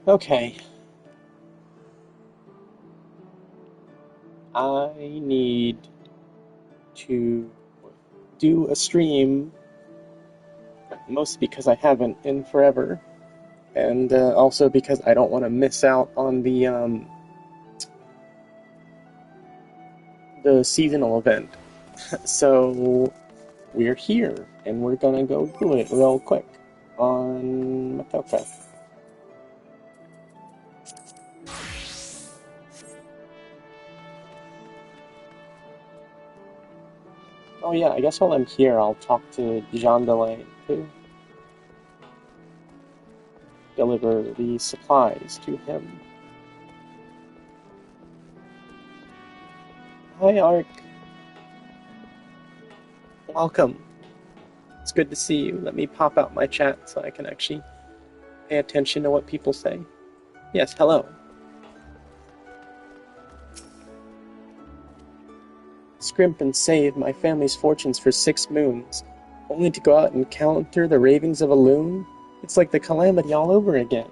Okay. I need to do a stream, mostly because I haven't in forever, and also because I don't want to miss out on the seasonal event. So we're here, and we're gonna go do it real quick on Mato. Oh yeah, I guess while I'm here, I'll talk to Jean Delay to deliver the supplies to him. Hi, Ark. Welcome. It's good to see you. Let me pop out my chat so I can actually pay attention to what people say. Yes, hello. Scrimp and save my family's fortunes for 6 moons, only to go out and counter the ravings of a loon? It's like the calamity all over again.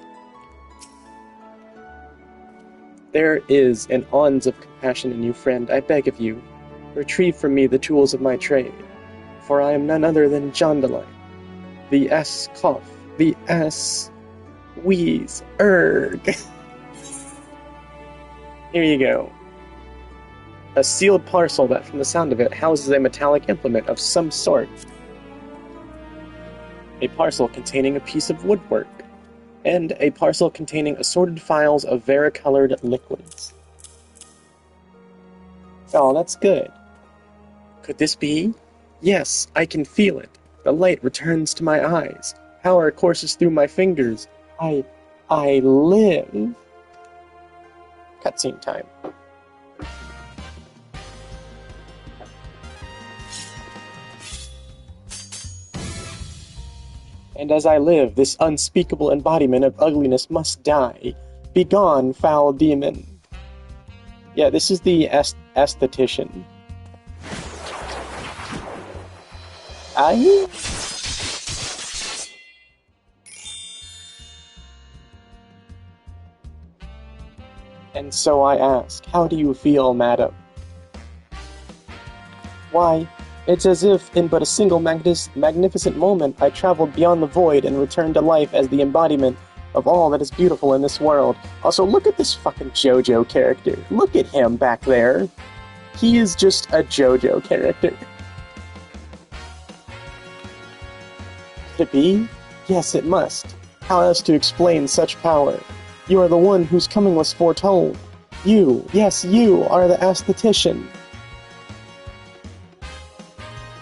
There is an ounce of compassion in you, friend. I beg of you, retrieve from me the tools of my trade, for I am none other than Jondalai, the S-Cough, the S-Wheeze, Erg. Here you go. A sealed parcel that, from the sound of it, houses a metallic implement of some sort. A parcel containing a piece of woodwork, and a parcel containing assorted phials of varicolored liquids. Oh, that's good. Could this be? Yes, I can feel it. The light returns to my eyes. Power courses through my fingers. I live. Cutscene time. And as I live, this unspeakable embodiment of ugliness must die. Begone, foul demon. Yeah, this is the aesthetician. And so I ask, how do you feel, madam? Why, it's as if, in but a single magnificent moment, I traveled beyond the void and returned to life as the embodiment of all that is beautiful in this world. Also, look at this fucking JoJo character. Look at him back there. He is just a JoJo character. Could it be? Yes, it must. How else to explain such power? You are the one whose coming was foretold. You, yes, you are the aesthetician.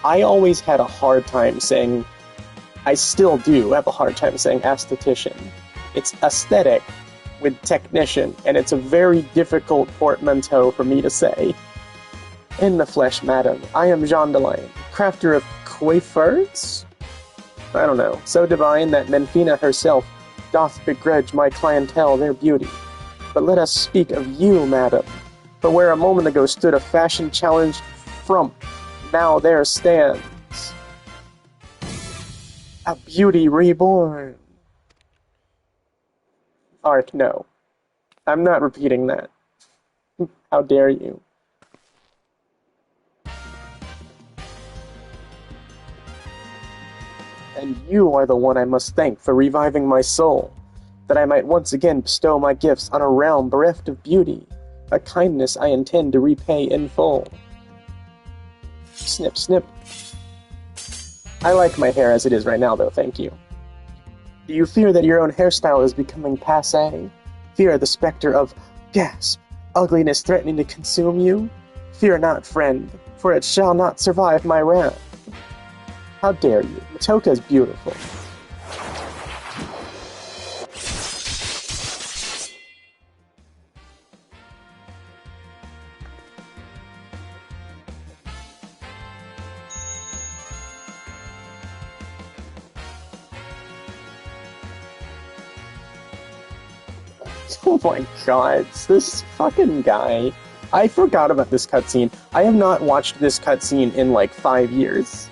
I always had a hard time saying, I still do have a hard time saying aesthetician. It's aesthetic with technician, and it's a very difficult portmanteau for me to say. In the flesh, madam, I am Jean Delay, crafter of coiffures? I don't know, so divine that Menfina herself doth begrudge my clientele their beauty. But let us speak of you, madam, for where a moment ago stood a fashion-challenged frump, now there stands a beauty reborn. Art, no. I'm not repeating that. How dare you? And you are the one I must thank for reviving my soul, that I might once again bestow my gifts on a realm bereft of beauty, a kindness I intend to repay in full. Snip, snip. I like my hair as it is right now, though, thank you. Do you fear that your own hairstyle is becoming passé? Fear the specter of, gasp, ugliness threatening to consume you? Fear not, friend, for it shall not survive my wrath. How dare you? Matoka is beautiful. Oh my god, this fucking guy. I forgot about this cutscene. I have not watched this cutscene in like 5 years.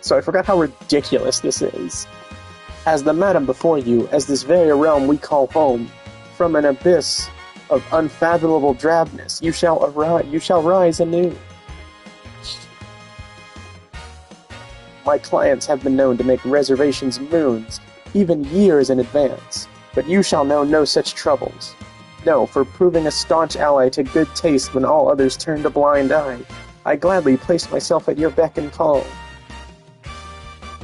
So I forgot how ridiculous this is. As the madam before you, as this very realm we call home, from an abyss of unfathomable drabness, you shall rise anew. My clients have been known to make reservations moons, even years in advance, but you shall know no such troubles. No, for proving a staunch ally to good taste when all others turned a blind eye, I gladly placed myself at your beck and call.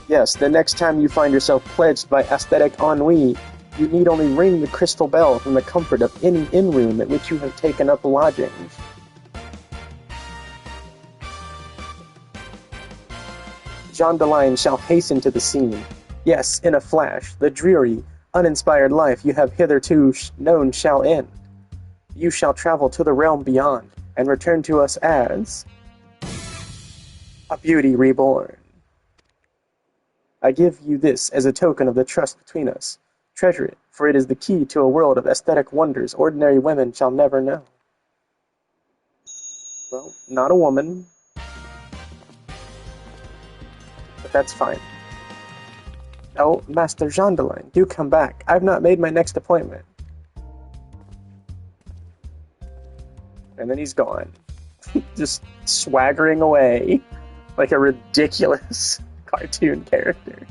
Yes, the next time you find yourself pledged by aesthetic ennui, you need only ring the crystal bell from the comfort of any inn-room at which you have taken up lodgings. Jean Deline shall hasten to the scene. Yes, in a flash, the dreary, uninspired life you have hitherto known shall end. You shall travel to the realm beyond, and return to us as a beauty reborn. I give you this as a token of the trust between us. Treasure it, for it is the key to a world of aesthetic wonders ordinary women shall never know. Well, not a woman. But that's fine. Oh, Master Jondeline, do come back. I've not made my next appointment. And then he's gone. Just swaggering away like a ridiculous cartoon character.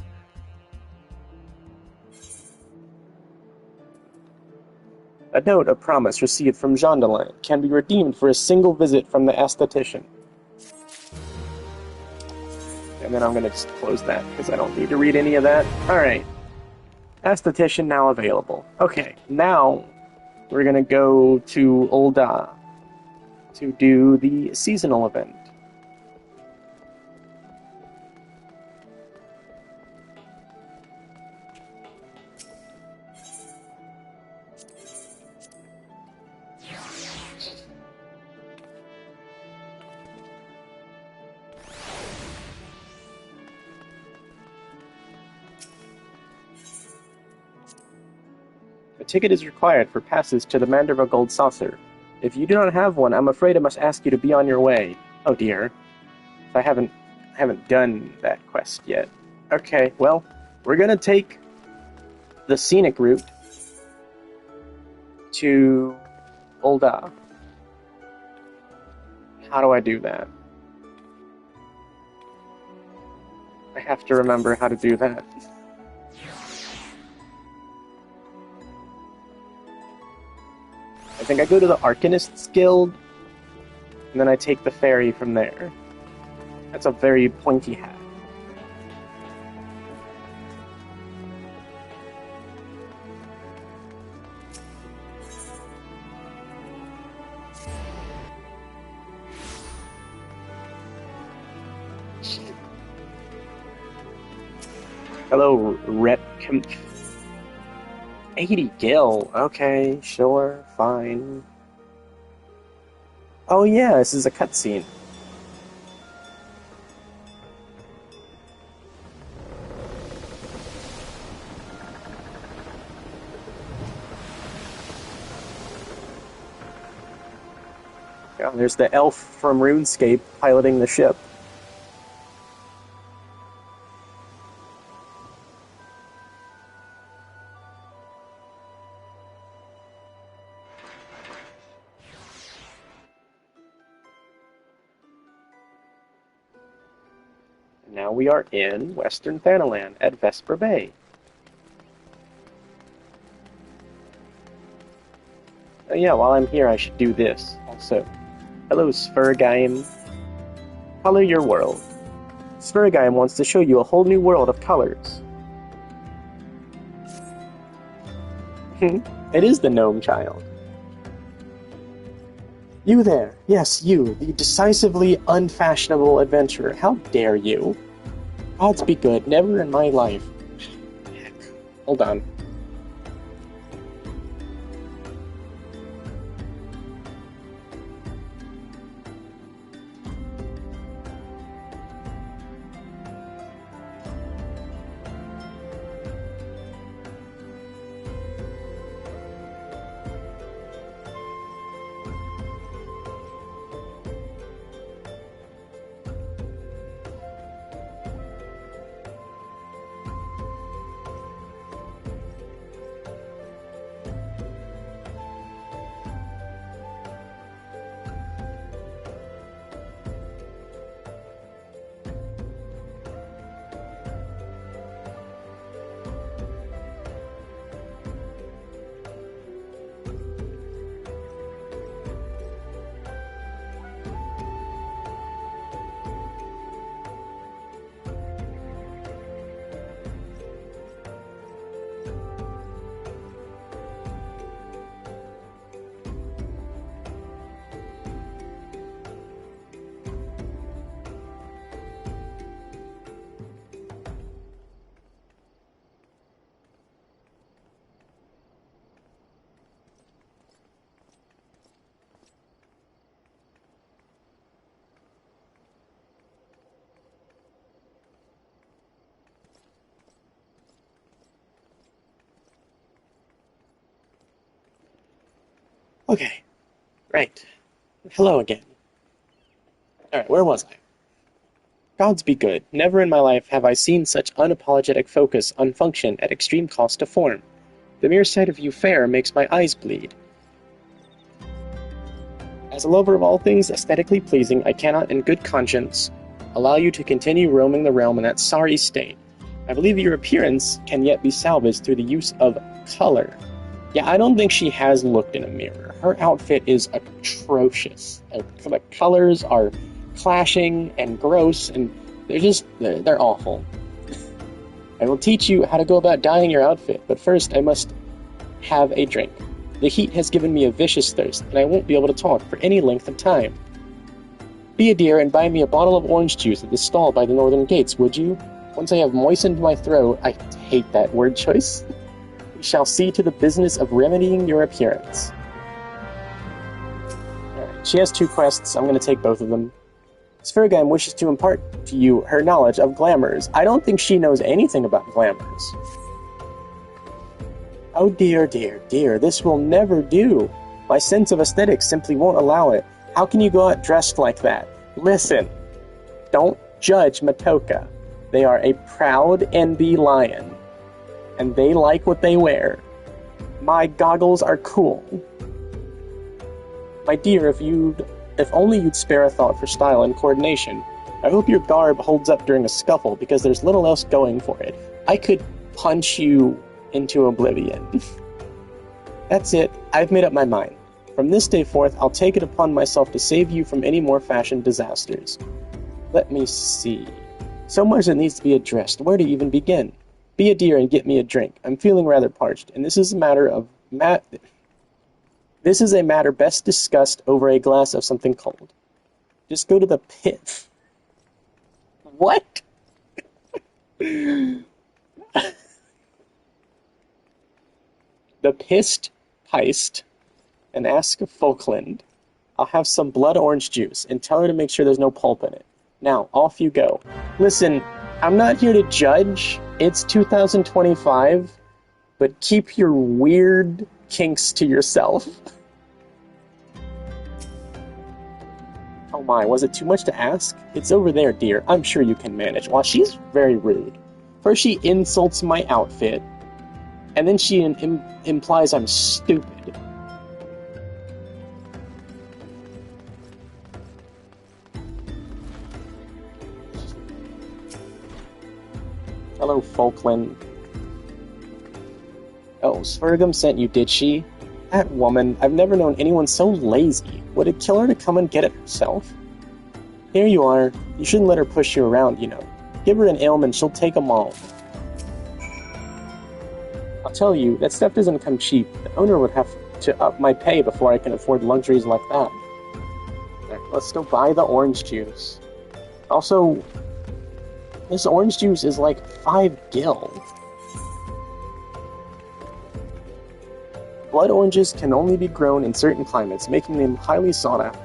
A note of promise received from Jondeline can be redeemed for a single visit from the aesthetician. And then I'm going to just close that, because I don't need to read any of that. Alright. Aesthetician now available. Okay, now we're going to go to Ul'dah to do the seasonal event. A ticket is required for passage to the Manderva Gold Saucer. If you do not have one, I'm afraid I must ask you to be on your way. Oh dear. I haven't done that quest yet. Okay, well, we're gonna take the scenic route to Ul'dah. How do I do that? I have to remember how to do that. I think I go to the Arcanists Guild, and then I take the ferry from there. That's a very pointy hat. Hello, Repkimp. 80 gil. Okay, sure, fine. Oh yeah, this is a cutscene. Yeah, there's the elf from RuneScape piloting the ship. Now we are in Western Thanalan at Vesper Bay. Oh yeah, while I'm here I should do this also. Hello, Svergaim. Color your world. Svergaim wants to show you a whole new world of colors. It is the gnome child. You there, yes, you, the decisively unfashionable adventurer. How dare you? Gods be good, never in my life. Heck. Hold on. Okay, right. Hello again. Alright, where was I? Gods be good. Never in my life have I seen such unapologetic focus on function at extreme cost to form. The mere sight of you fair makes my eyes bleed. As a lover of all things aesthetically pleasing, I cannot in good conscience allow you to continue roaming the realm in that sorry state. I believe your appearance can yet be salvaged through the use of color. Yeah, I don't think she has looked in a mirror. Her outfit is atrocious. The colors are clashing and gross, and they're awful. I will teach you how to go about dyeing your outfit, but first I must have a drink. The heat has given me a vicious thirst, and I won't be able to talk for any length of time. Be a dear and buy me a bottle of orange juice at the stall by the northern gates, would you? Once I have moistened my throat, I hate that word choice, we shall see to the business of remedying your appearance. Alright, she has 2 quests. I'm going to take both of them. Svergheim wishes to impart to you her knowledge of glamours. I don't think she knows anything about glamours. Oh dear, dear, dear, this will never do. My sense of aesthetics simply won't allow it. How can you go out dressed like that? Listen, don't judge Matoka. They are a proud NB lion, and they like what they wear. My goggles are cool. My dear, if only you'd spare a thought for style and coordination. I hope your garb holds up during a scuffle, because there's little else going for it. I could punch you into oblivion. That's it. I've made up my mind. From this day forth, I'll take it upon myself to save you from any more fashion disasters. Let me see. So much that needs to be addressed. Where to even begin? Be a dear and get me a drink. I'm feeling rather parched, and this is a matter best discussed over a glass of something cold. Just go to the pit. What? The pissed Heist and ask Falkland. I'll have some blood orange juice and tell her to make sure there's no pulp in it. Now, off you go. Listen, I'm not here to judge. It's 2025, but keep your weird kinks to yourself. Oh my, was it too much to ask? It's over there, dear. I'm sure you can manage. Well, she's very rude. First she insults my outfit, and then she implies I'm stupid. Hello, Falkland. Oh, Svergheim sent you, did she? That woman, I've never known anyone so lazy. Would it kill her to come and get it herself? Here you are. You shouldn't let her push you around, you know. Give her an ailment, she'll take 'em all. I'll tell you, that stuff doesn't come cheap. The owner would have to up my pay before I can afford luxuries like that. Right, let's go buy the orange juice. Also, this orange juice is like 5 gil. Blood oranges can only be grown in certain climates, making them highly sought after.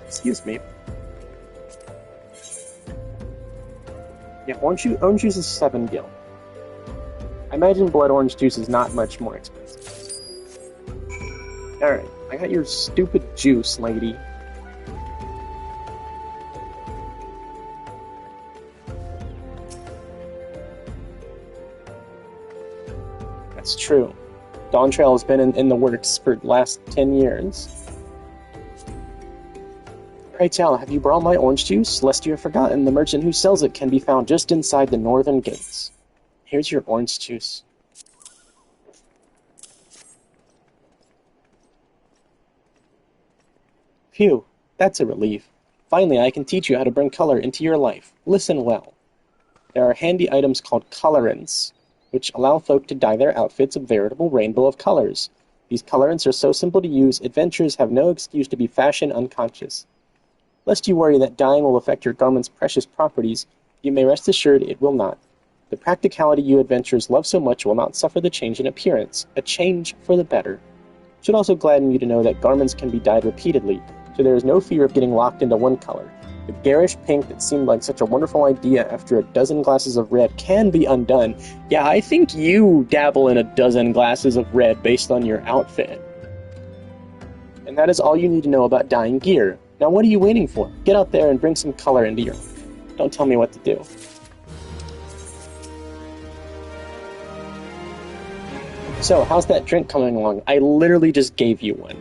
Excuse me. Yeah, orange juice is 7 gil. I imagine blood orange juice is not much more expensive. Alright, I got your stupid juice, lady. That's true. Dawn Trail has been in the works for the last 10 years. Pray tell, have you brought my orange juice? Lest you have forgotten, the merchant who sells it can be found just inside the northern gates. Here's your orange juice. Phew, that's a relief. Finally, I can teach you how to bring color into your life. Listen well. There are handy items called colorants, which allow folk to dye their outfits a veritable rainbow of colors. These colorants are so simple to use, adventurers have no excuse to be fashion unconscious. Lest you worry that dyeing will affect your garment's precious properties, you may rest assured it will not. The practicality you adventurers love so much will not suffer the change in appearance, a change for the better. It should also gladden you to know that garments can be dyed repeatedly, so there is no fear of getting locked into one color. The garish pink that seemed like such a wonderful idea after a dozen glasses of red can be undone. Yeah, I think you dabble in a dozen glasses of red based on your outfit. And that is all you need to know about dyeing gear. Now what are you waiting for? Get out there and bring some color into your life. Don't tell me what to do. So, how's that drink coming along? I literally just gave you one.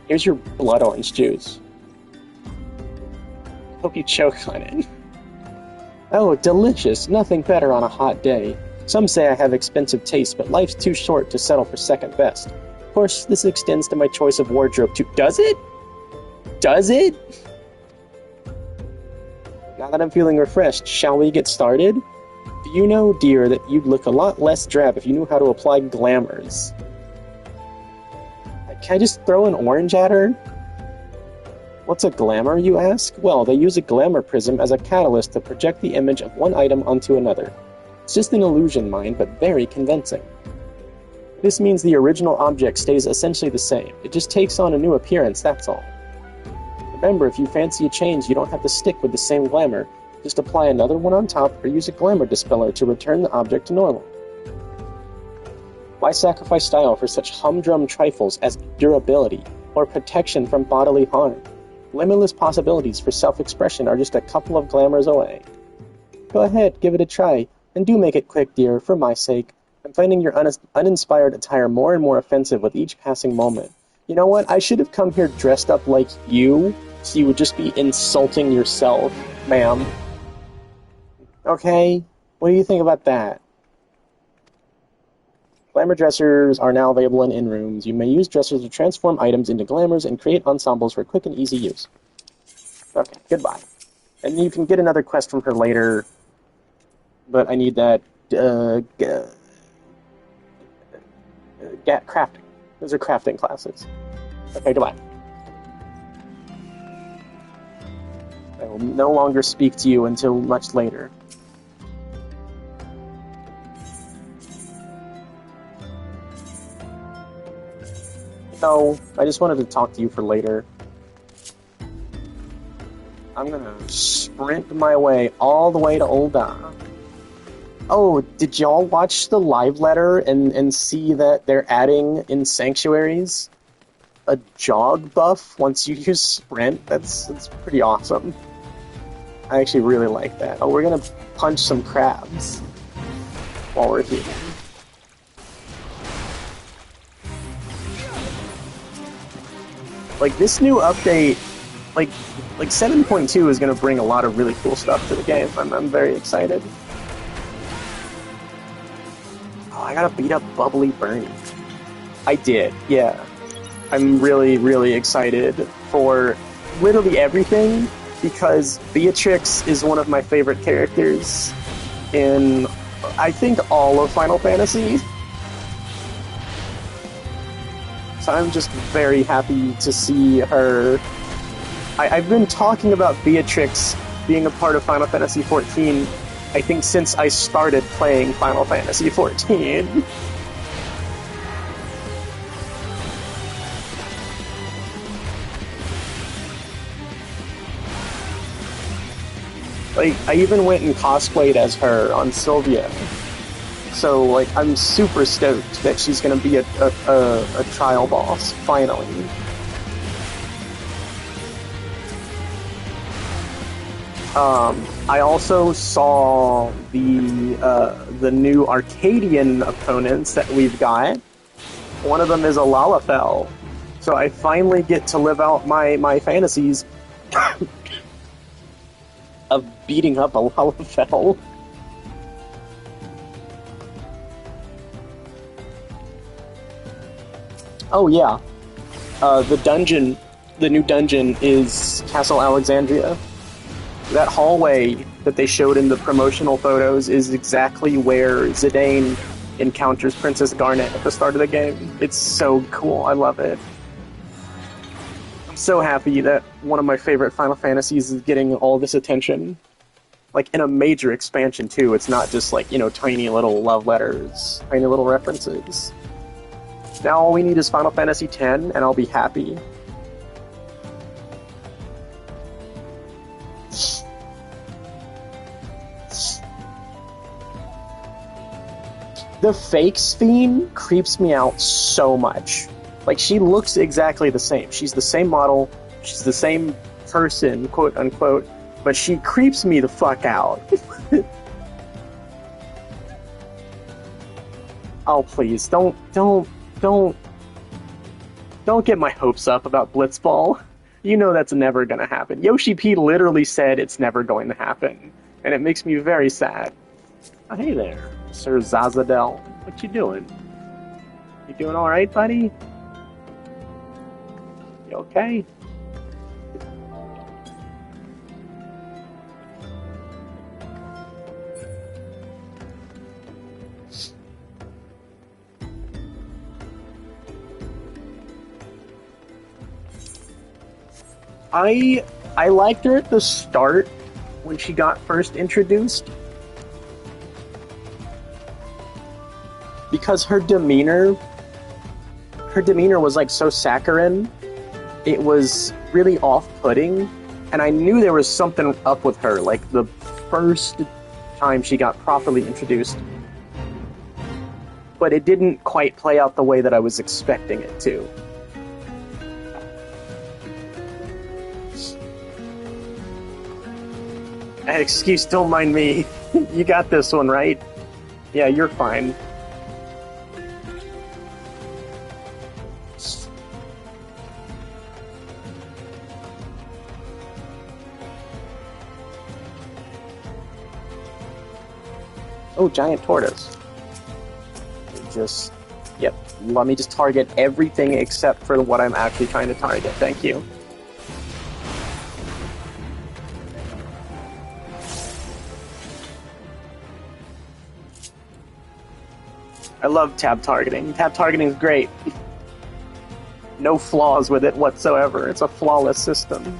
Here's your blood orange juice. Hope you choke on it. Oh, delicious. Nothing better on a hot day. Some say I have expensive taste, but life's too short to settle for second best. Of course, this extends to my choice of wardrobe too. Does it? Does it? Now that I'm feeling refreshed, shall we get started? Do you know, dear, that you'd look a lot less drab if you knew how to apply glamours? Can I just throw an orange at her? What's a glamour, you ask? Well, they use a glamour prism as a catalyst to project the image of one item onto another. It's just an illusion, mind, but very convincing. This means the original object stays essentially the same. It just takes on a new appearance, that's all. Remember, if you fancy a change, you don't have to stick with the same glamour. Just apply another one on top or use a glamour dispeller to return the object to normal. Why sacrifice style for such humdrum trifles as durability or protection from bodily harm? Limitless possibilities for self-expression are just a couple of glamours away. Go ahead, give it a try, and do make it quick, dear, for my sake. I'm finding your uninspired attire more and more offensive with each passing moment. You know what? I should have come here dressed up like you, so you would just be insulting yourself, ma'am. Okay? What do you think about that? Glamour dressers are now available in in-rooms. You may use dressers to transform items into glamours and create ensembles for quick and easy use. Okay, goodbye. And you can get another quest from her later, but I need that, crafting. Those are crafting classes. Okay, goodbye. I will no longer speak to you until much later. No, I just wanted to talk to you for later. I'm gonna sprint my way all the way to Olda. Oh, did y'all watch the live letter and see that they're adding in sanctuaries a jog buff once you use sprint? That's pretty awesome. I actually really like that. Oh, we're gonna punch some crabs while we're here. Like, this new update, like 7.2 is going to bring a lot of really cool stuff to the game. I'm very excited. Oh, I gotta beat up Bubbly Bernie. I did, yeah. I'm really, really excited for literally everything, because Beatrix is one of my favorite characters in, I think, all of Final Fantasy. So I'm just very happy to see her. I've been talking about Beatrix being a part of Final Fantasy XIV, I think, since I started playing Final Fantasy XIV. Like, I even went and cosplayed as her on Sylvia. So, like, I'm super stoked that she's gonna be a trial boss, finally. I also saw the new Arcadian opponents that we've got. One of them is a Lalafell. So I finally get to live out my fantasies of beating up a Lalafell. Oh yeah, the new dungeon is Castle Alexandria. That hallway that they showed in the promotional photos is exactly where Zidane encounters Princess Garnet at the start of the game. It's so cool, I love it. I'm so happy that one of my favorite Final Fantasies is getting all this attention. Like, in a major expansion too, it's not just like, you know, tiny little love letters, tiny little references. Now all we need is Final Fantasy X, and I'll be happy. The fake theme creeps me out so much. Like, she looks exactly the same. She's the same model, she's the same person, quote unquote, but she creeps me the fuck out. Oh, please, don't get my hopes up about Blitzball. You know that's never gonna happen. Yoshi P literally said it's never going to happen, and it makes me very sad. Oh, hey there, Sir Zazadel. What you doing? You doing alright, buddy? You okay? I liked her at the start when she got first introduced, because her demeanor was like so saccharine. It was really off-putting, and I knew there was something up with her, like the first time she got properly introduced. But it didn't quite play out the way that I was expecting it to. Hey, excuse, don't mind me. You got this one, right? Yeah, you're fine. Oh, giant tortoise. Yep. Let me just target everything except for what I'm actually trying to target. Thank you. I love tab targeting. Tab targeting is great. No flaws with it whatsoever. It's a flawless system.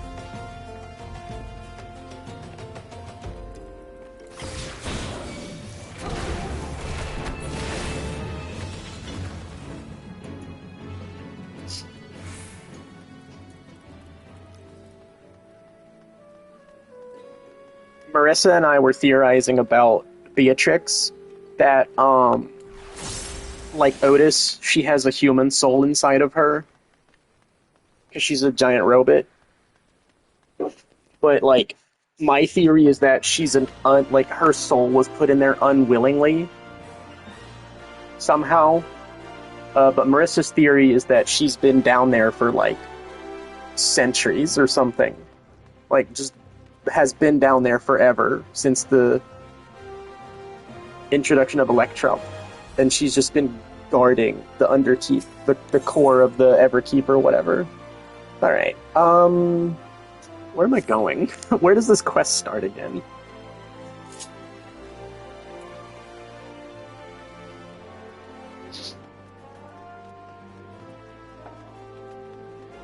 Marissa and I were theorizing about Beatrix, that, like Otis, she has a human soul inside of her, because she's a giant robot. But, like, my theory is that she's like, her soul was put in there unwillingly, somehow. But Marissa's theory is that she's been down there for, like, centuries or something. Like, just has been down there forever, since the introduction of Electro. And she's just been guarding the Underkeep, the core of the Everkeep or whatever. Alright, where am I going? Where does this quest start again?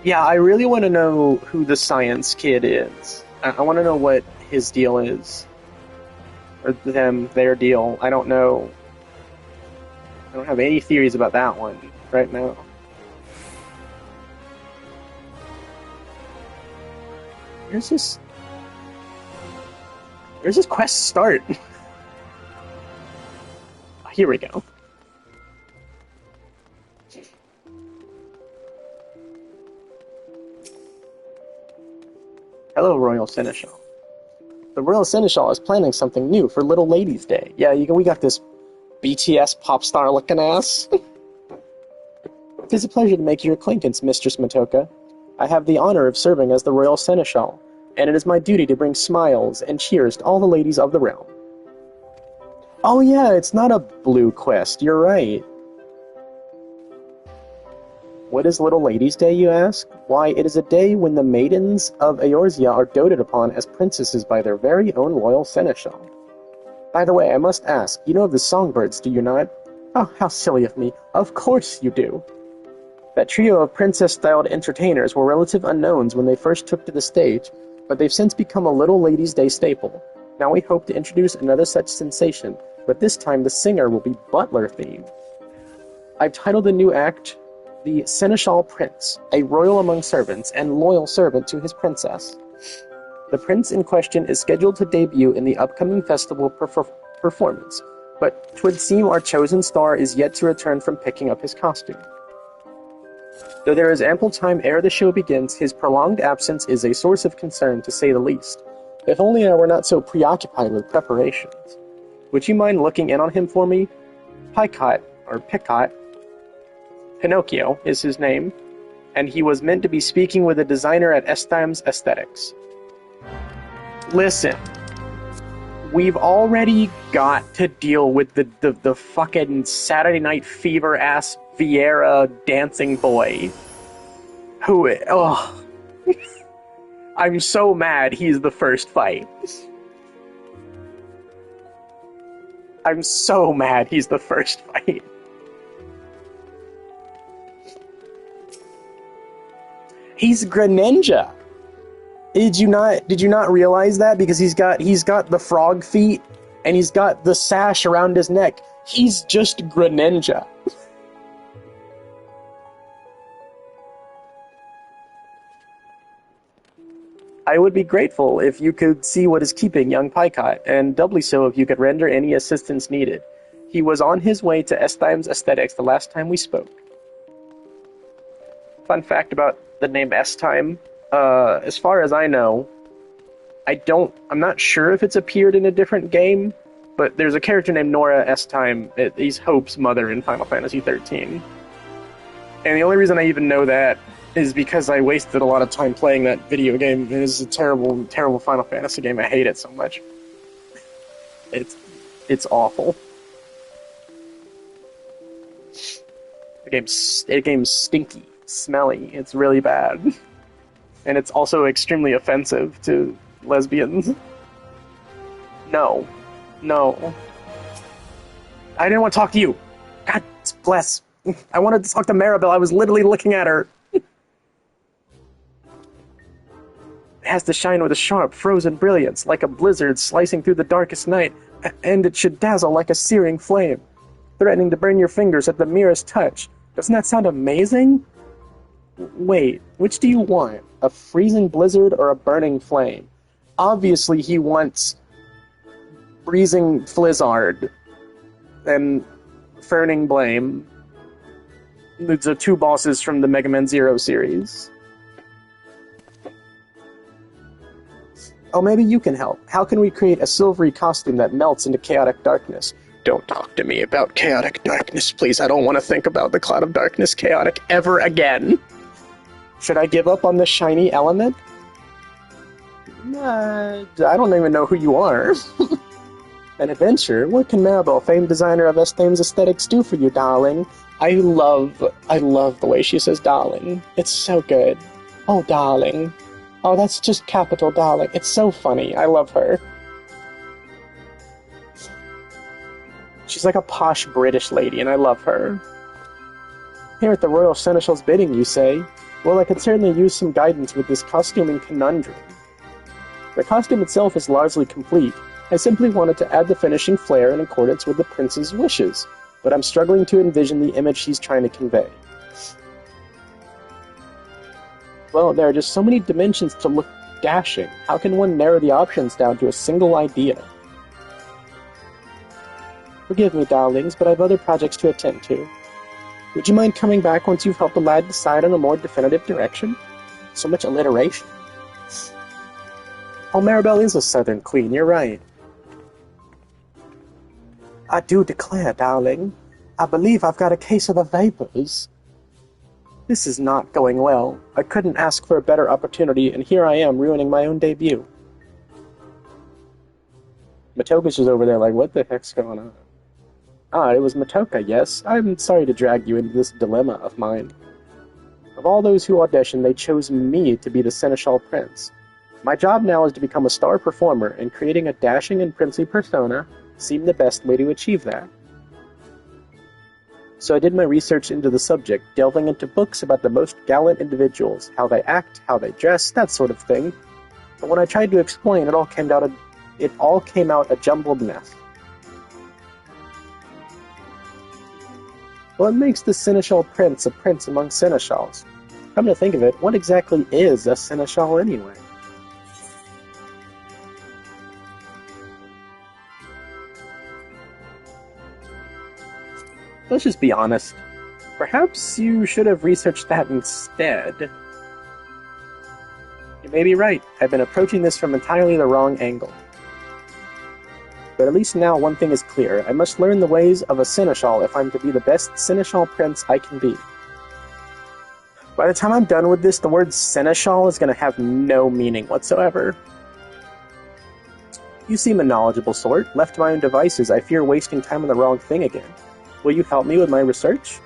Yeah, I really want to know who the science kid is. I want to know what his deal is. Or their deal. I don't know. I don't have any theories about that one right now. Where's this quest start? Here we go. Hello, Royal Seneschal. The Royal Seneschal is planning something new for Little Ladies' Day. Yeah, we got this BTS pop star looking ass. It is a pleasure to make your acquaintance, Mistress Matoka. I have the honor of serving as the Royal Seneschal, and it is my duty to bring smiles and cheers to all the ladies of the realm. Oh yeah, it's not a blue quest, you're right. What is Little Ladies' Day, you ask? Why, it is a day when the maidens of Eorzea are doted upon as princesses by their very own Royal Seneschal. By the way, I must ask, you know of the Songbirds, do you not? Oh, how silly of me. Of course you do. That trio of princess-styled entertainers were relative unknowns when they first took to the stage, but they've since become a Little Ladies' Day staple. Now we hope to introduce another such sensation, but this time the singer will be butler-themed. I've titled the new act The Seneschal Prince, a royal among servants and loyal servant to his princess. The prince in question is scheduled to debut in the upcoming festival performance, but 'twould seem our chosen star is yet to return from picking up his costume. Though there is ample time ere the show begins, his prolonged absence is a source of concern, to say the least. If only I were not so preoccupied with preparations. Would you mind looking in on him for me? Picot, Pinocchio is his name, and he was meant to be speaking with a designer at XIV's Aesthetics. Listen, we've already got to deal with the fucking Saturday Night Fever-ass Vieira dancing boy. Who, I'm so mad he's the first fight. I'm so mad he's the first fight. He's Greninja. Did you not realize that? Because he's got the frog feet and he's got the sash around his neck. He's just Greninja. I would be grateful if you could see what is keeping young Picot, and doubly so if you could render any assistance needed. He was on his way to XIV's Aesthetics the last time we spoke. Fun fact about the name XIV, as far as I know, I'm not sure if it's appeared in a different game, but there's a character named Nora XIV. He's Hope's mother in Final Fantasy XIII. And the only reason I even know that is because I wasted a lot of time playing that video game. It is a terrible, terrible Final Fantasy game. I hate it so much. It's awful. The game's stinky, smelly. It's really bad. And it's also extremely offensive to lesbians. No. I didn't want to talk to you. God bless. I wanted to talk to Maribel. I was literally looking at her. It has to shine with a sharp, frozen brilliance, like a blizzard slicing through the darkest night, and it should dazzle like a searing flame, threatening to burn your fingers at the merest touch. Doesn't that sound amazing? Wait, which do you want? A freezing blizzard or a burning flame? Obviously he wants freezing Flizzard and Ferning Blame. These are two bosses from the Mega Man Zero series. Oh, maybe you can help. How can we create a silvery costume that melts into chaotic darkness? Don't talk to me about chaotic darkness, please. I don't want to think about the cloud of darkness chaotic ever again. Should I give up on the shiny element? I don't even know who you are. An adventure? What can Maribel, famed designer of XIV's Aesthetics, do for you, darling? I love the way she says darling. It's so good. Oh, darling. Oh, that's just capital darling. It's so funny. I love her. She's like a posh British lady, and I love her. Here at the Royal Seneschal's bidding, you say? Well, I could certainly use some guidance with this costuming conundrum. The costume itself is largely complete. I simply wanted to add the finishing flair in accordance with the prince's wishes, but I'm struggling to envision the image he's trying to convey. Well, there are just so many dimensions to look dashing. How can one narrow the options down to a single idea? Forgive me, darlings, but I've other projects to attend to. Would you mind coming back once you've helped the lad decide on a more definitive direction? So much alliteration. Oh, Maribel is a southern queen, you're right. I do declare, darling, I believe I've got a case of the vapors. This is not going well. I couldn't ask for a better opportunity, and here I am ruining my own debut. Matoka's just over there like, what the heck's going on? Ah, it was Matoka, yes. I'm sorry to drag you into this dilemma of mine. Of all those who auditioned, they chose me to be the Seneschal Prince. My job now is to become a star performer, and creating a dashing and princely persona seemed the best way to achieve that. So I did my research into the subject, delving into books about the most gallant individuals, how they act, how they dress, that sort of thing. But when I tried to explain, it all came out a jumbled mess. What makes the Seneschal Prince a prince among seneschals? Come to think of it, what exactly is a seneschal anyway? Let's just be honest. Perhaps you should have researched that instead. You may be right. I've been approaching this from entirely the wrong angle. But at least now one thing is clear. I must learn the ways of a seneschal if I'm to be the best seneschal prince I can be. By the time I'm done with this, the word seneschal is going to have no meaning whatsoever. You seem a knowledgeable sort. Left to my own devices, I fear wasting time on the wrong thing again. Will you help me with my research?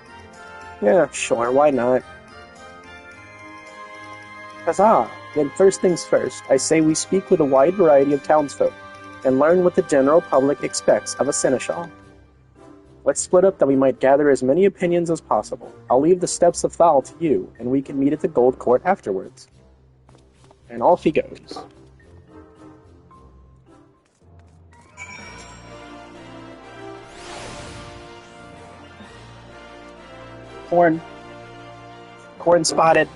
Yeah, sure, why not? Huzzah! Then first things first, I say we speak with a wide variety of townsfolk, and learn what the general public expects of a seneschal. Let's split up that we might gather as many opinions as possible. I'll leave the steps of Thal to you, and we can meet at the Gold Court afterwards. And off he goes. Corn. Corn spotted.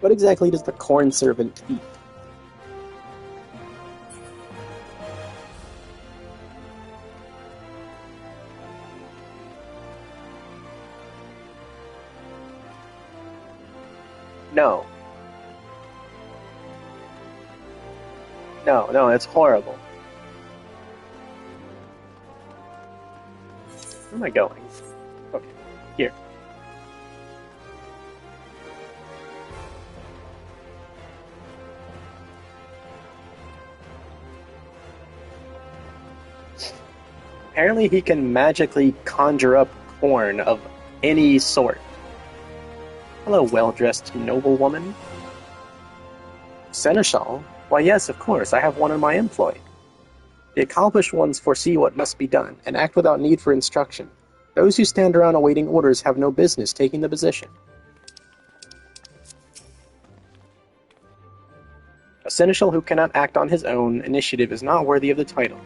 What exactly does the corn servant eat? No. No, it's horrible. Where am I going? Okay, here. Apparently he can magically conjure up corn of any sort. Hello, well-dressed noblewoman. Seneschal? Why yes, of course, I have one in my employ. The accomplished ones foresee what must be done, and act without need for instruction. Those who stand around awaiting orders have no business taking the position. A seneschal who cannot act on his own initiative is not worthy of the title.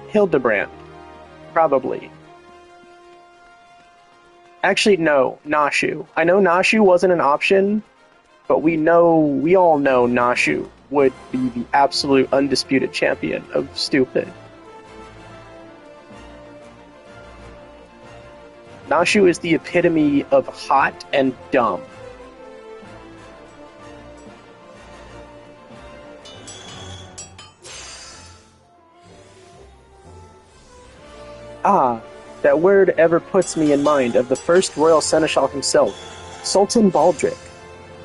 Hildebrand. Probably. Actually, no. Nashu. I know Nashu wasn't an option, but we all know Nashu would be the absolute undisputed champion of stupid. Nashu is the epitome of hot and dumb. Ah, that word ever puts me in mind of the first royal seneschal himself, Sultan Baldric.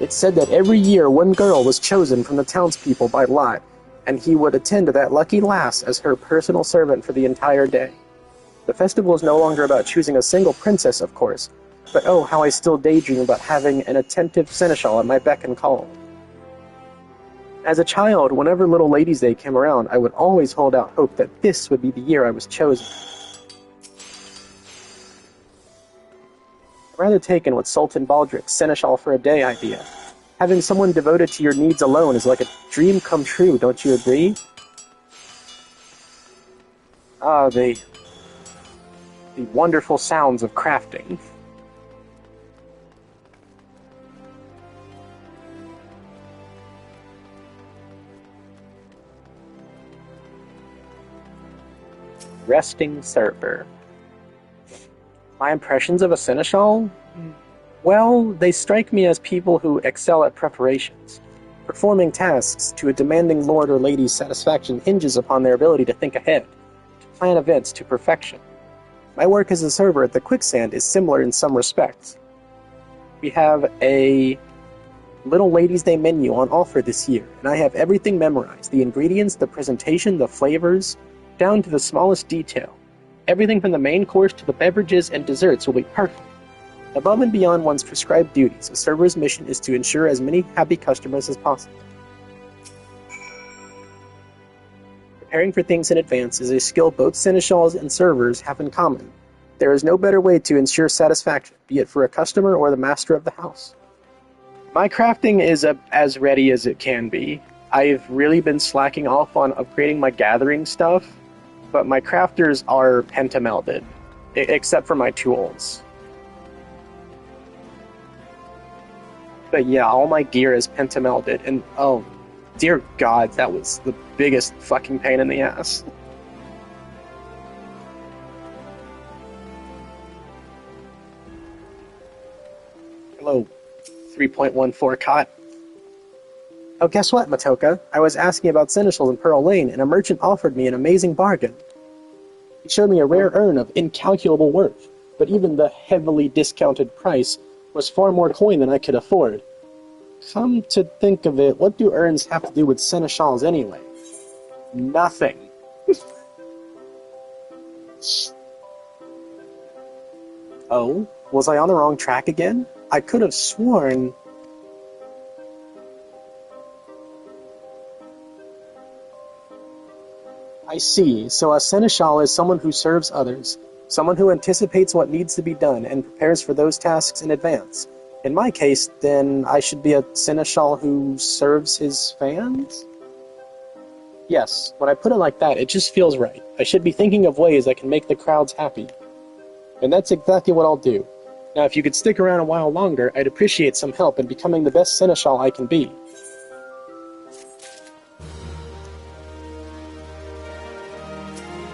It said that every year one girl was chosen from the townspeople by lot, and he would attend to that lucky lass as her personal servant for the entire day. The festival is no longer about choosing a single princess, of course, but oh, how I still daydream about having an attentive seneschal at my beck and call. As a child, whenever Little Ladies' Day came around, I would always hold out hope that this would be the year I was chosen. Rather taken with Sultan Baldric's seneschal for a day idea. Having someone devoted to your needs alone is like a dream come true, don't you agree? Ah, the wonderful sounds of crafting. Resting server. My impressions of a seneschal? Well, they strike me as people who excel at preparations. Performing tasks to a demanding lord or lady's satisfaction hinges upon their ability to think ahead, to plan events to perfection. My work as a server at the Quicksand is similar in some respects. We have a Little Ladies' Day menu on offer this year, and I have everything memorized. The ingredients, the presentation, the flavors, down to the smallest detail. Everything from the main course to the beverages and desserts will be perfect. Above and beyond one's prescribed duties, a server's mission is to ensure as many happy customers as possible. Preparing for things in advance is a skill both seneschals and servers have in common. There is no better way to ensure satisfaction, be it for a customer or the master of the house. My crafting is as ready as it can be. I've really been slacking off on upgrading my gathering stuff, but my crafters are pentamelded, except for my tools. But yeah, all my gear is pentamelded, and oh, Dear God, that was the biggest fucking pain in the ass. Hello, 3.14 cot. Oh, guess what, Matoka? I was asking about seneschals in Pearl Lane, and a merchant offered me an amazing bargain. He showed me a rare urn of incalculable worth, but even the heavily discounted price was far more coin than I could afford. Come to think of it, what do urns have to do with seneschals anyway? Nothing. Oh, was I on the wrong track again? I could have sworn... I see, so a seneschal is someone who serves others, someone who anticipates what needs to be done and prepares for those tasks in advance. In my case, then, I should be a seneschal who serves his fans? Yes, when I put it like that, it just feels right. I should be thinking of ways I can make the crowds happy. And that's exactly what I'll do. Now, if you could stick around a while longer, I'd appreciate some help in becoming the best seneschal I can be.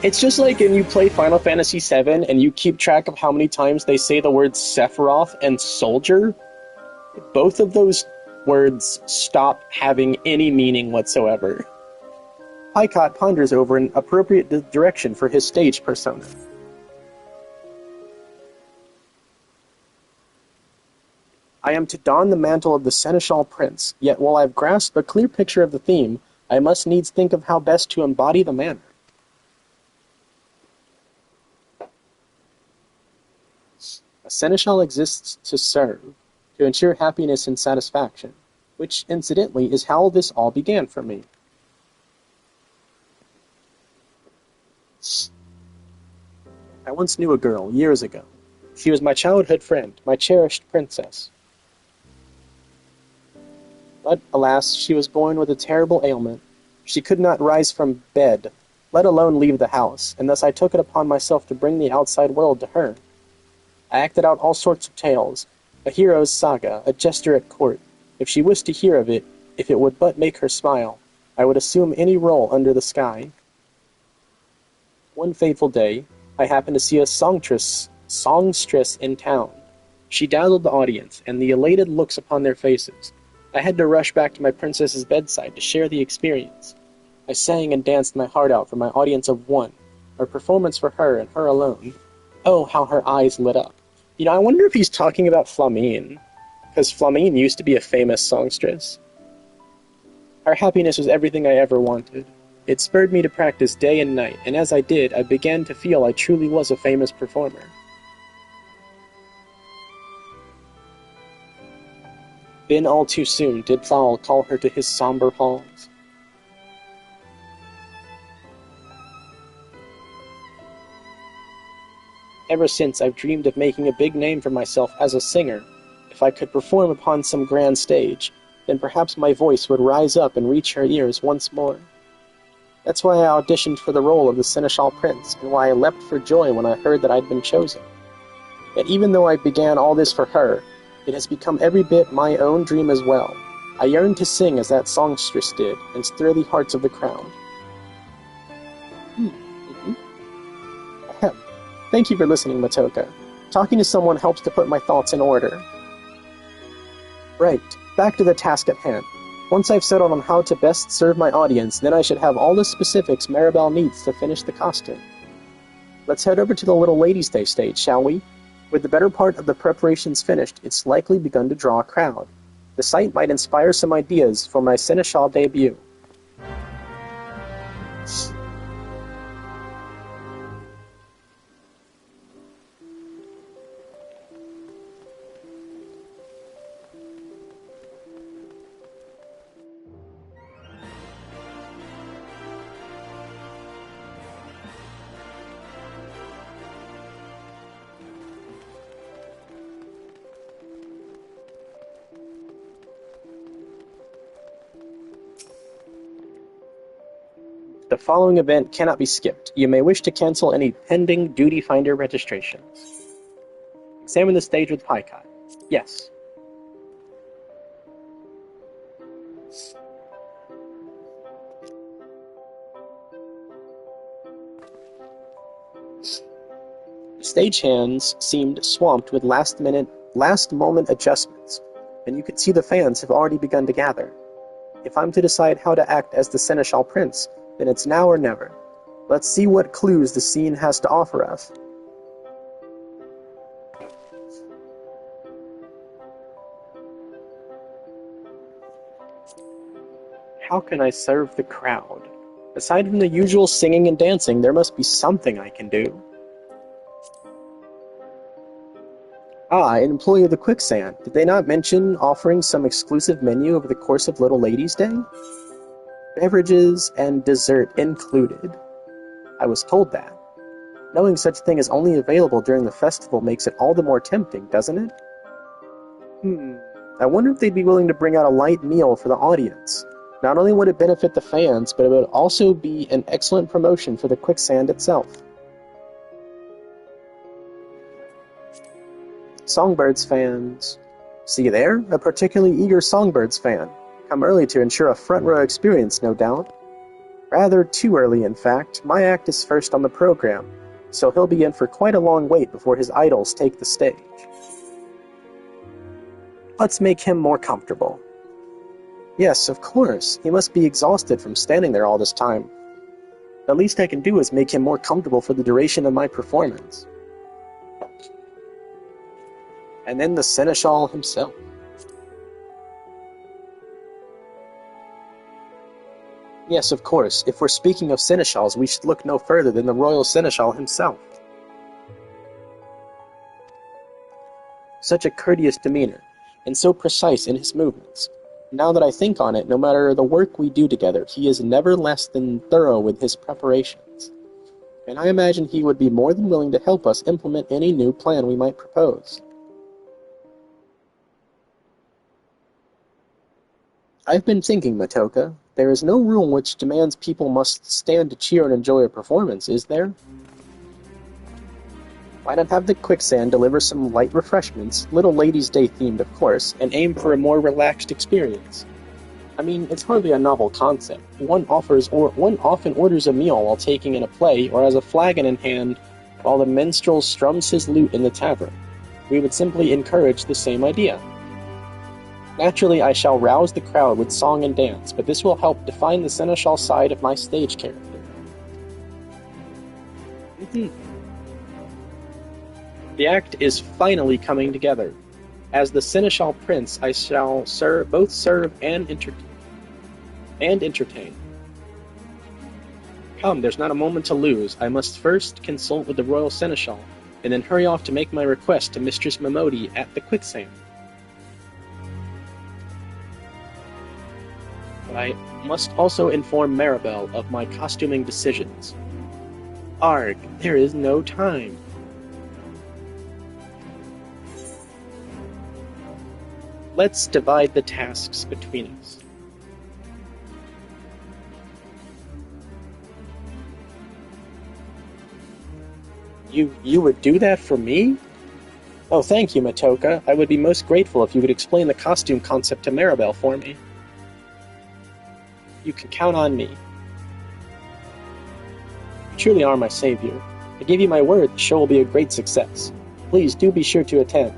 It's just like when you play Final Fantasy VII and you keep track of how many times they say the words Sephiroth and soldier. Both of those words stop having any meaning whatsoever. Pycott ponders over an appropriate direction for his stage persona. I am to don the mantle of the Seneschal Prince, yet while I've grasped a clear picture of the theme, I must needs think of how best to embody the manner. A seneschal exists to serve, to ensure happiness and satisfaction, which, incidentally, is how this all began for me. I once knew a girl, years ago. She was my childhood friend, my cherished princess. But, alas, she was born with a terrible ailment. She could not rise from bed, let alone leave the house, and thus I took it upon myself to bring the outside world to her. I acted out all sorts of tales, a hero's saga, a jester at court. If she wished to hear of it, if it would but make her smile, I would assume any role under the sky. One fateful day, I happened to see a songstress in town. She dazzled the audience, and the elated looks upon their faces. I had to rush back to my princess's bedside to share the experience. I sang and danced my heart out for my audience of one, a performance for her and her alone. Oh, how her eyes lit up. I wonder if he's talking about Flamine, because Flamine used to be a famous songstress. Her happiness was everything I ever wanted. It spurred me to practice day and night, and as I did, I began to feel I truly was a famous performer. Then all too soon did Thal call her to his somber halls. Ever since, I've dreamed of making a big name for myself as a singer. If I could perform upon some grand stage, then perhaps my voice would rise up and reach her ears once more. That's why I auditioned for the role of the Seneschal Prince, and why I leapt for joy when I heard that I'd been chosen. Yet even though I began all this for her, it has become every bit my own dream as well. I yearn to sing as that songstress did, and stir the hearts of the crowd. Ahem. Thank you for listening, Matoka. Talking to someone helps to put my thoughts in order. Right, back to the task at hand. Once I've settled on how to best serve my audience, then I should have all the specifics Maribel needs to finish the costume. Let's head over to the Little Ladies' Day stage, shall we? With the better part of the preparations finished, it's likely begun to draw a crowd. The sight might inspire some ideas for my Seneschal debut. The following event cannot be skipped. You may wish to cancel any pending Duty Finder registrations. Examine the stage with Pycott. Yes. Stagehands seemed swamped with last-moment adjustments, and you could see the fans have already begun to gather. If I'm to decide how to act as the Seneschal Prince, then it's now or never. Let's see what clues the scene has to offer us. How can I serve the crowd? Aside from the usual singing and dancing, there must be something I can do. Ah, an employee of the Quicksand. Did they not mention offering some exclusive menu over the course of Little Ladies' Day? Beverages and dessert included. I was told that. Knowing such thing is only available during the festival makes it all the more tempting, doesn't it? I wonder if they'd be willing to bring out a light meal for the audience. Not only would it benefit the fans, but it would also be an excellent promotion for the Quicksand itself. Songbirds fans. See there? A particularly eager Songbirds fan. Come early to ensure a front-row experience, no doubt. Rather too early, in fact. My act is first on the program, so he'll be in for quite a long wait before his idols take the stage. Let's make him more comfortable. Yes, of course. He must be exhausted from standing there all this time. The least I can do is make him more comfortable for the duration of my performance. And then the Seneschal himself. Yes, of course. If we're speaking of Seneschals, we should look no further than the Royal Seneschal himself. Such a courteous demeanor, and so precise in his movements. Now that I think on it, no matter the work we do together, he is never less than thorough with his preparations. And I imagine he would be more than willing to help us implement any new plan we might propose. I've been thinking, Matoka. There is no rule which demands people must stand to cheer and enjoy a performance, is there? Why not have the Quicksand deliver some light refreshments, Little Ladies' Day themed of course, and aim for a more relaxed experience? I mean, it's hardly a novel concept. One often orders a meal while taking in a play, or has a flagon in hand, while the minstrel strums his lute in the tavern. We would simply encourage the same idea. Naturally, I shall rouse the crowd with song and dance, but this will help define the Seneschal side of my stage character. The act is finally coming together. As the Seneschal Prince, I shall both serve and entertain. Come, there's not a moment to lose. I must first consult with the Royal Seneschal, and then hurry off to make my request to Mistress Momodi at the Quicksand. I must also inform Maribel of my costuming decisions. Arg, there is no time. Let's divide the tasks between us. You would do that for me? Oh, thank you, Matoka. I would be most grateful if you would explain the costume concept to Maribel for me. You can count on me. You truly are my savior. I give you my word the show will be a great success. Please do be sure to attend.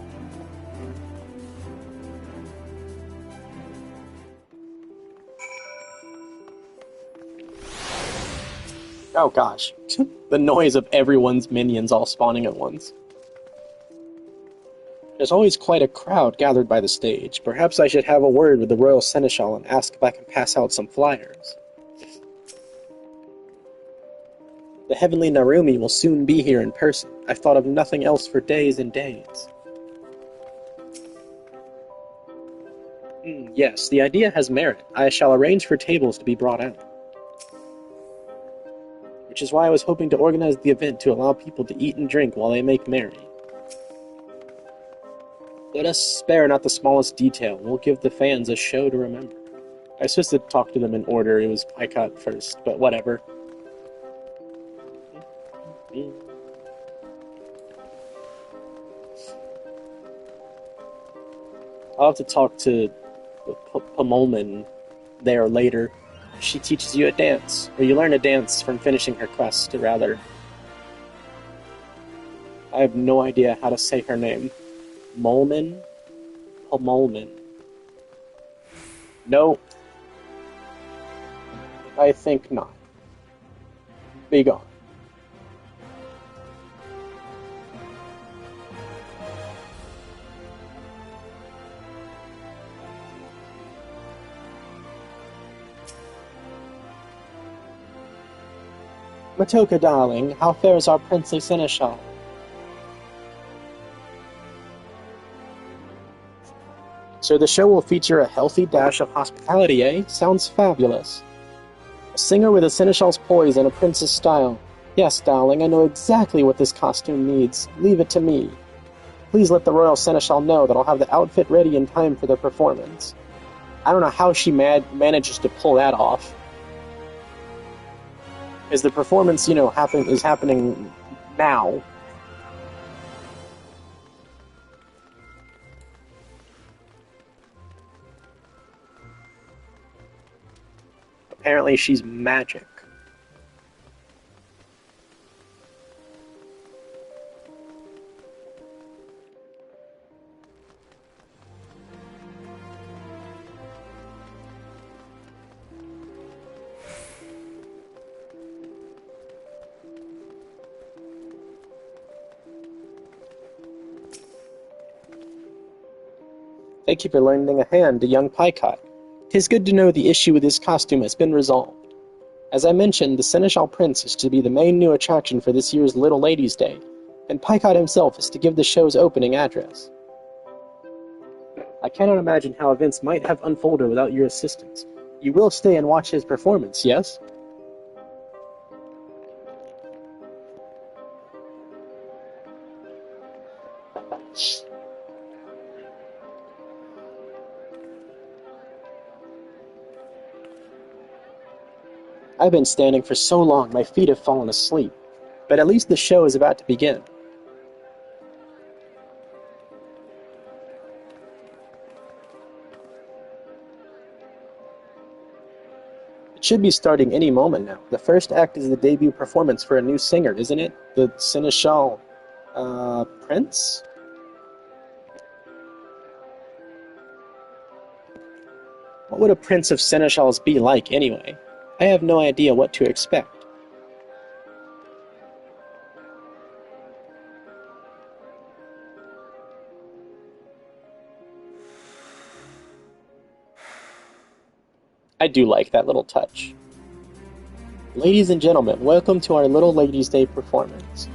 Oh gosh, the noise of everyone's minions all spawning at once. There's always quite a crowd gathered by the stage. Perhaps I should have a word with the Royal Seneschal and ask if I can pass out some flyers. The heavenly Narumi will soon be here in person. I've thought of nothing else for days and days. Yes, the idea has merit. I shall arrange for tables to be brought out. Which is why I was hoping to organize the event to allow people to eat and drink while they make merry. Let us spare not the smallest detail. We'll give the fans a show to remember. I was supposed to talk to them in order. It was Picot first, but whatever. I'll have to talk to Pamolman there later. She teaches you a dance, or you learn a dance from finishing her quest, rather. I have no idea how to say her name. Molman? Molman. No. I think not. Be gone. Matoka, darling, how fares our princely seneschal? So the show will feature a healthy dash of hospitality, eh? Sounds fabulous. A singer with a seneschal's poise and a prince's style. Yes, darling, I know exactly what this costume needs. Leave it to me. Please let the royal seneschal know that I'll have the outfit ready in time for the performance. I don't know how she manages to pull that off. Because the performance, is happening now. Apparently she's magic. Thank you for lending a hand to young Pycott. 'Tis good to know the issue with his costume has been resolved. As I mentioned, the Seneschal Prince is to be the main new attraction for this year's Little Ladies' Day, and Pycott himself is to give the show's opening address. I cannot imagine how events might have unfolded without your assistance. You will stay and watch his performance, yes? I've been standing for so long my feet have fallen asleep, but at least the show is about to begin. It should be starting any moment now. The first act is the debut performance for a new singer, isn't it? The Seneschal, Prince? What would a prince of seneschals be like, anyway? I have no idea what to expect. I do like that little touch. Ladies and gentlemen, welcome to our Little Ladies' Day performance.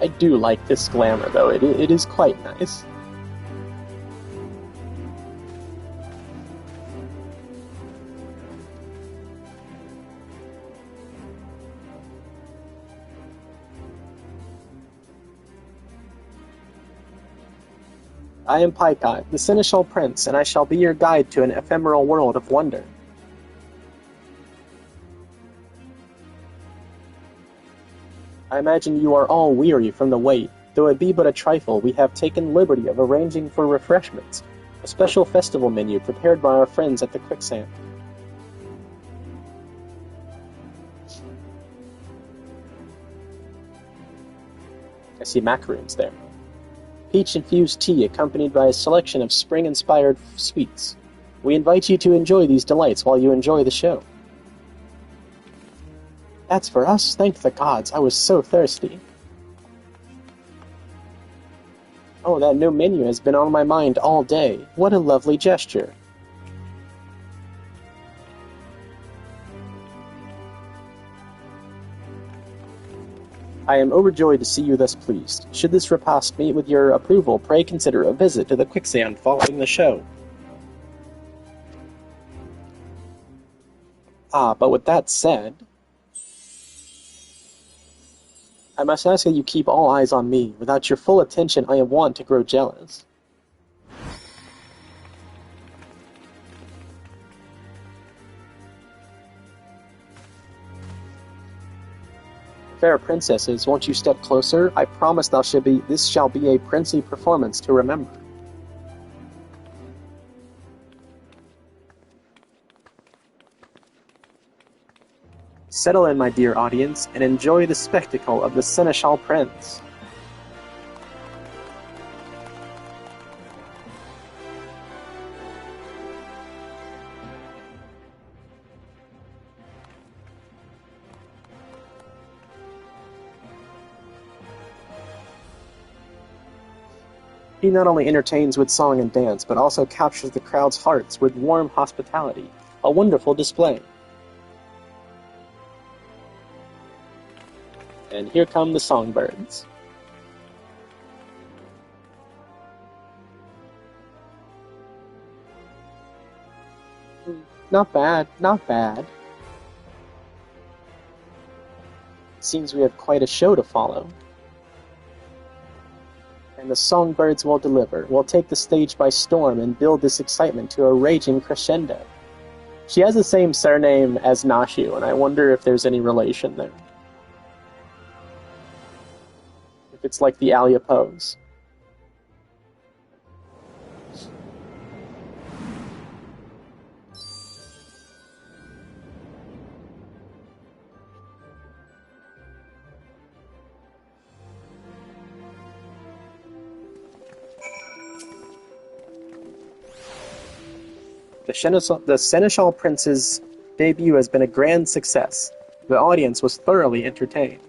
I do like this glamour, though. It is quite nice. I am Pycott, the Seneschal Prince, and I shall be your guide to an ephemeral world of wonder. I imagine you are all weary from the wait. Though it be but a trifle, we have taken liberty of arranging for refreshments, a special festival menu prepared by our friends at the Quicksand. I see macaroons there. Peach-infused tea accompanied by a selection of spring-inspired sweets. We invite you to enjoy these delights while you enjoy the show. That's for us? Thank the gods, I was so thirsty. Oh, that new menu has been on my mind all day. What a lovely gesture. I am overjoyed to see you thus pleased. Should this repast meet with your approval, pray consider a visit to the Quicksand following the show. But with that said, I must ask that you keep all eyes on me. Without your full attention, I am wont to grow jealous. Fair princesses, won't you step closer? I promise this shall be a princely performance to remember. Settle in, my dear audience, and enjoy the spectacle of the Seneschal Prince. He not only entertains with song and dance, but also captures the crowd's hearts with warm hospitality. A wonderful display. And here come the songbirds. Not bad, not bad. Seems we have quite a show to follow. And the songbirds will deliver, will take the stage by storm and build this excitement to a raging crescendo. She has the same surname as Nashu, and I wonder if there's any relation there. If it's like the Alia pose. The Seneschal Prince's debut has been a grand success. The audience was thoroughly entertained.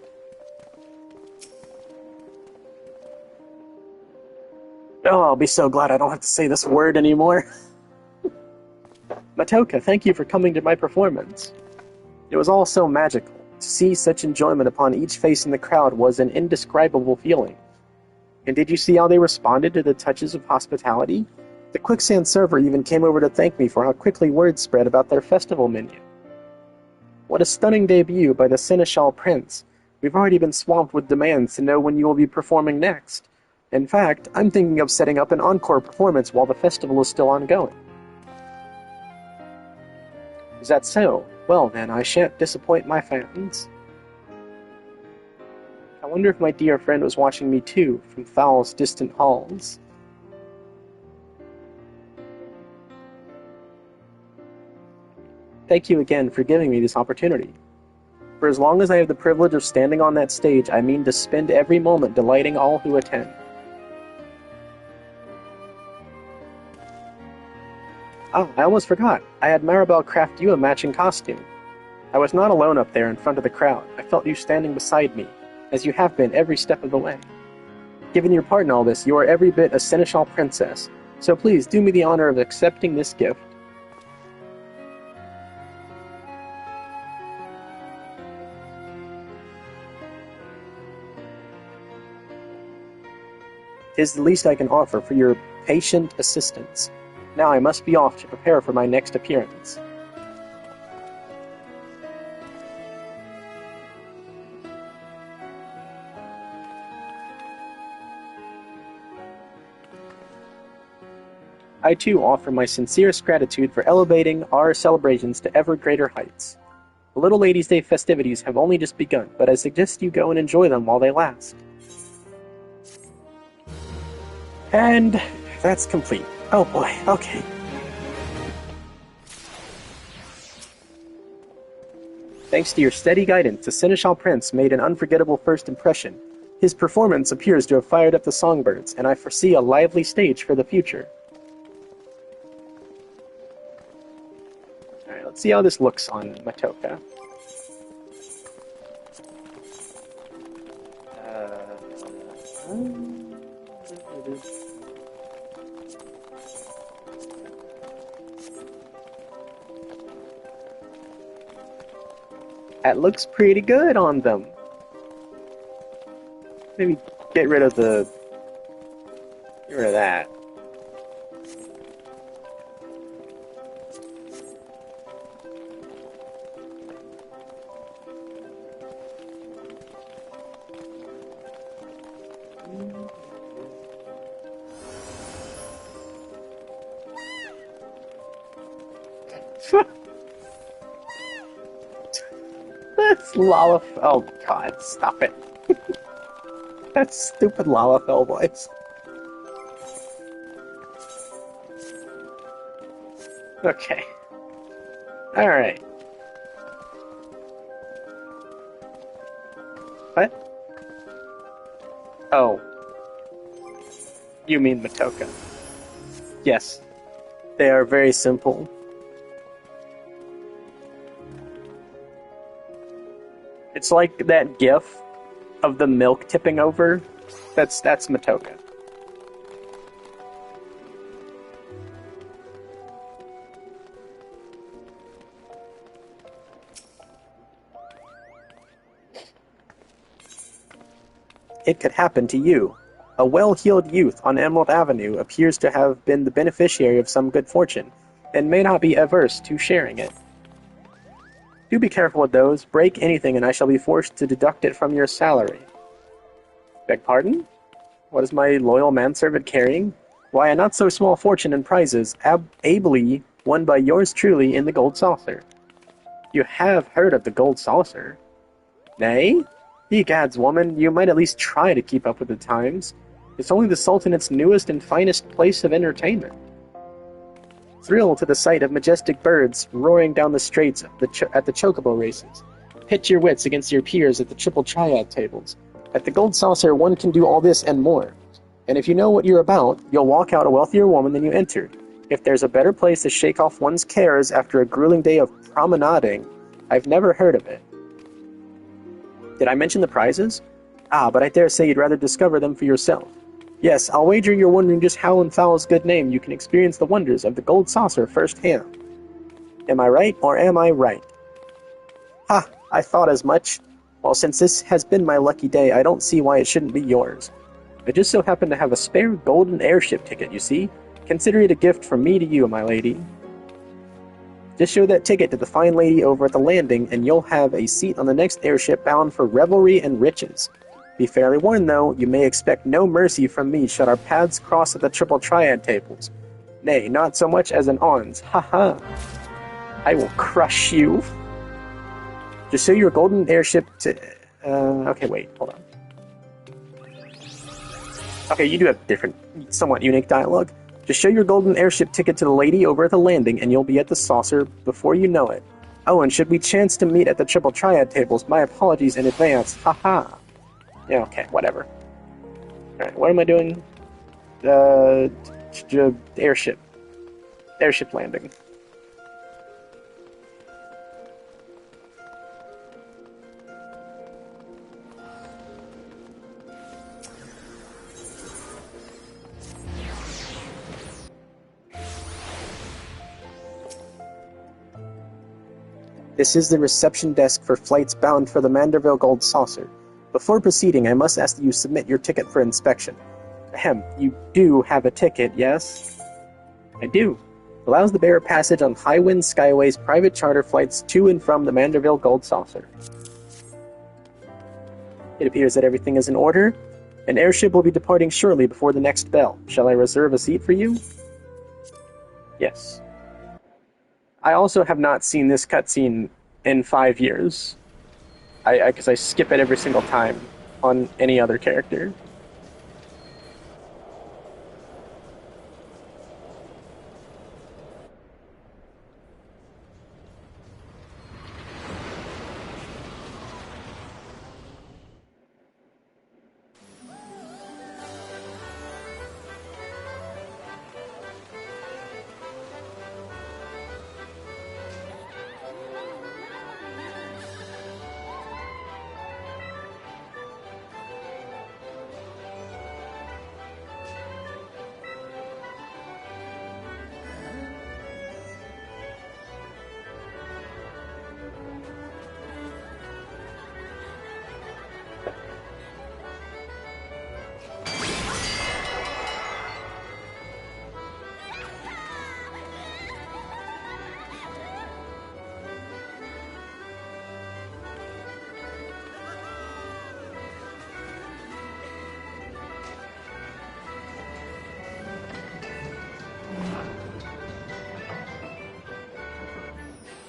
Oh, I'll be so glad I don't have to say this word anymore. Matoka, thank you for coming to my performance. It was all so magical. To see such enjoyment upon each face in the crowd was an indescribable feeling. And did you see how they responded to the touches of hospitality? The Quicksand server even came over to thank me for how quickly word spread about their festival menu. What a stunning debut by the Seneschal Prince. We've already been swamped with demands to know when you will be performing next. In fact, I'm thinking of setting up an encore performance while the festival is still ongoing. Is that so? Well then, I shan't disappoint my fans. I wonder if my dear friend was watching me too, from Thowl's distant halls. Thank you again for giving me this opportunity. For as long as I have the privilege of standing on that stage, I mean to spend every moment delighting all who attend. Oh, I almost forgot. I had Maribel craft you a matching costume. I was not alone up there in front of the crowd. I felt you standing beside me, as you have been every step of the way. Given your part in all this, you are every bit a Seneschal princess, so please do me the honor of accepting this gift. Tis the least I can offer for your patient assistance. Now I must be off to prepare for my next appearance. I too offer my sincerest gratitude for elevating our celebrations to ever greater heights. The Little Ladies' Day festivities have only just begun, but I suggest you go and enjoy them while they last. And that's complete. Oh boy, okay. Thanks to your steady guidance, the Seneschal Prince made an unforgettable first impression. His performance appears to have fired up the songbirds, and I foresee a lively stage for the future. Alright, let's see how this looks on Matoka. That looks pretty good on them. Maybe get rid of that. It's Lalafell. Oh god, stop it. That stupid Lalafell voice. Okay. Alright. What? Oh. You mean Matoka. Yes. They are very simple. It's like that gif of the milk tipping over. That's Matoka. It could happen to you. A well-heeled youth on Emerald Avenue appears to have been the beneficiary of some good fortune, and may not be averse to sharing it. Do be careful with those. Break anything and I shall be forced to deduct it from your salary. Beg pardon? What is my loyal manservant carrying? Why, a not-so-small fortune in prizes, ably won by yours truly in the gold saucer. You have heard of the gold saucer? Nay? Egads, woman, you might at least try to keep up with the times. It's only the Sultanate's newest and finest place of entertainment. Thrill to the sight of majestic birds roaring down the straits at the chocobo races. Pit your wits against your peers at the triple triad tables. At the gold saucer, one can do all this and more. And if you know what you're about, you'll walk out a wealthier woman than you entered. If there's a better place to shake off one's cares after a grueling day of promenading, I've never heard of it. Did I mention the prizes? Ah, but I dare say you'd rather discover them for yourself. Yes, I'll wager you're wondering just how in Foul's good name you can experience the wonders of the gold saucer firsthand. Am I right, or am I right? Ha! I thought as much. Well, since this has been my lucky day, I don't see why it shouldn't be yours. I just so happen to have a spare golden airship ticket, you see. Consider it a gift from me to you, my lady. Just show that ticket to the fine lady over at the landing, and you'll have a seat on the next airship bound for revelry and riches. Be fairly warned, though, you may expect no mercy from me should our paths cross at the triple triad tables. Nay, not so much as an ons. Ha-ha! I will crush you. Just show your golden airship to... okay, wait, hold on. Okay, you do have different, somewhat unique dialogue. Just show your golden airship ticket to the lady over at the landing, and you'll be at the saucer before you know it. Oh, and should we chance to meet at the triple triad tables, my apologies in advance. Ha-ha! Yeah, okay, whatever. Alright, what am I doing? Airship. Airship landing. This is the reception desk for flights bound for the Manderville Gold Saucer. Before proceeding, I must ask that you submit your ticket for inspection. Ahem, you do have a ticket, yes? I do. Allows the bearer passage on Highwind Skyway's private charter flights to and from the Manderville Gold Saucer. It appears that everything is in order. An airship will be departing shortly before the next bell. Shall I reserve a seat for you? Yes. I also have not seen this cutscene in 5 years. Because I skip it every single time on any other character.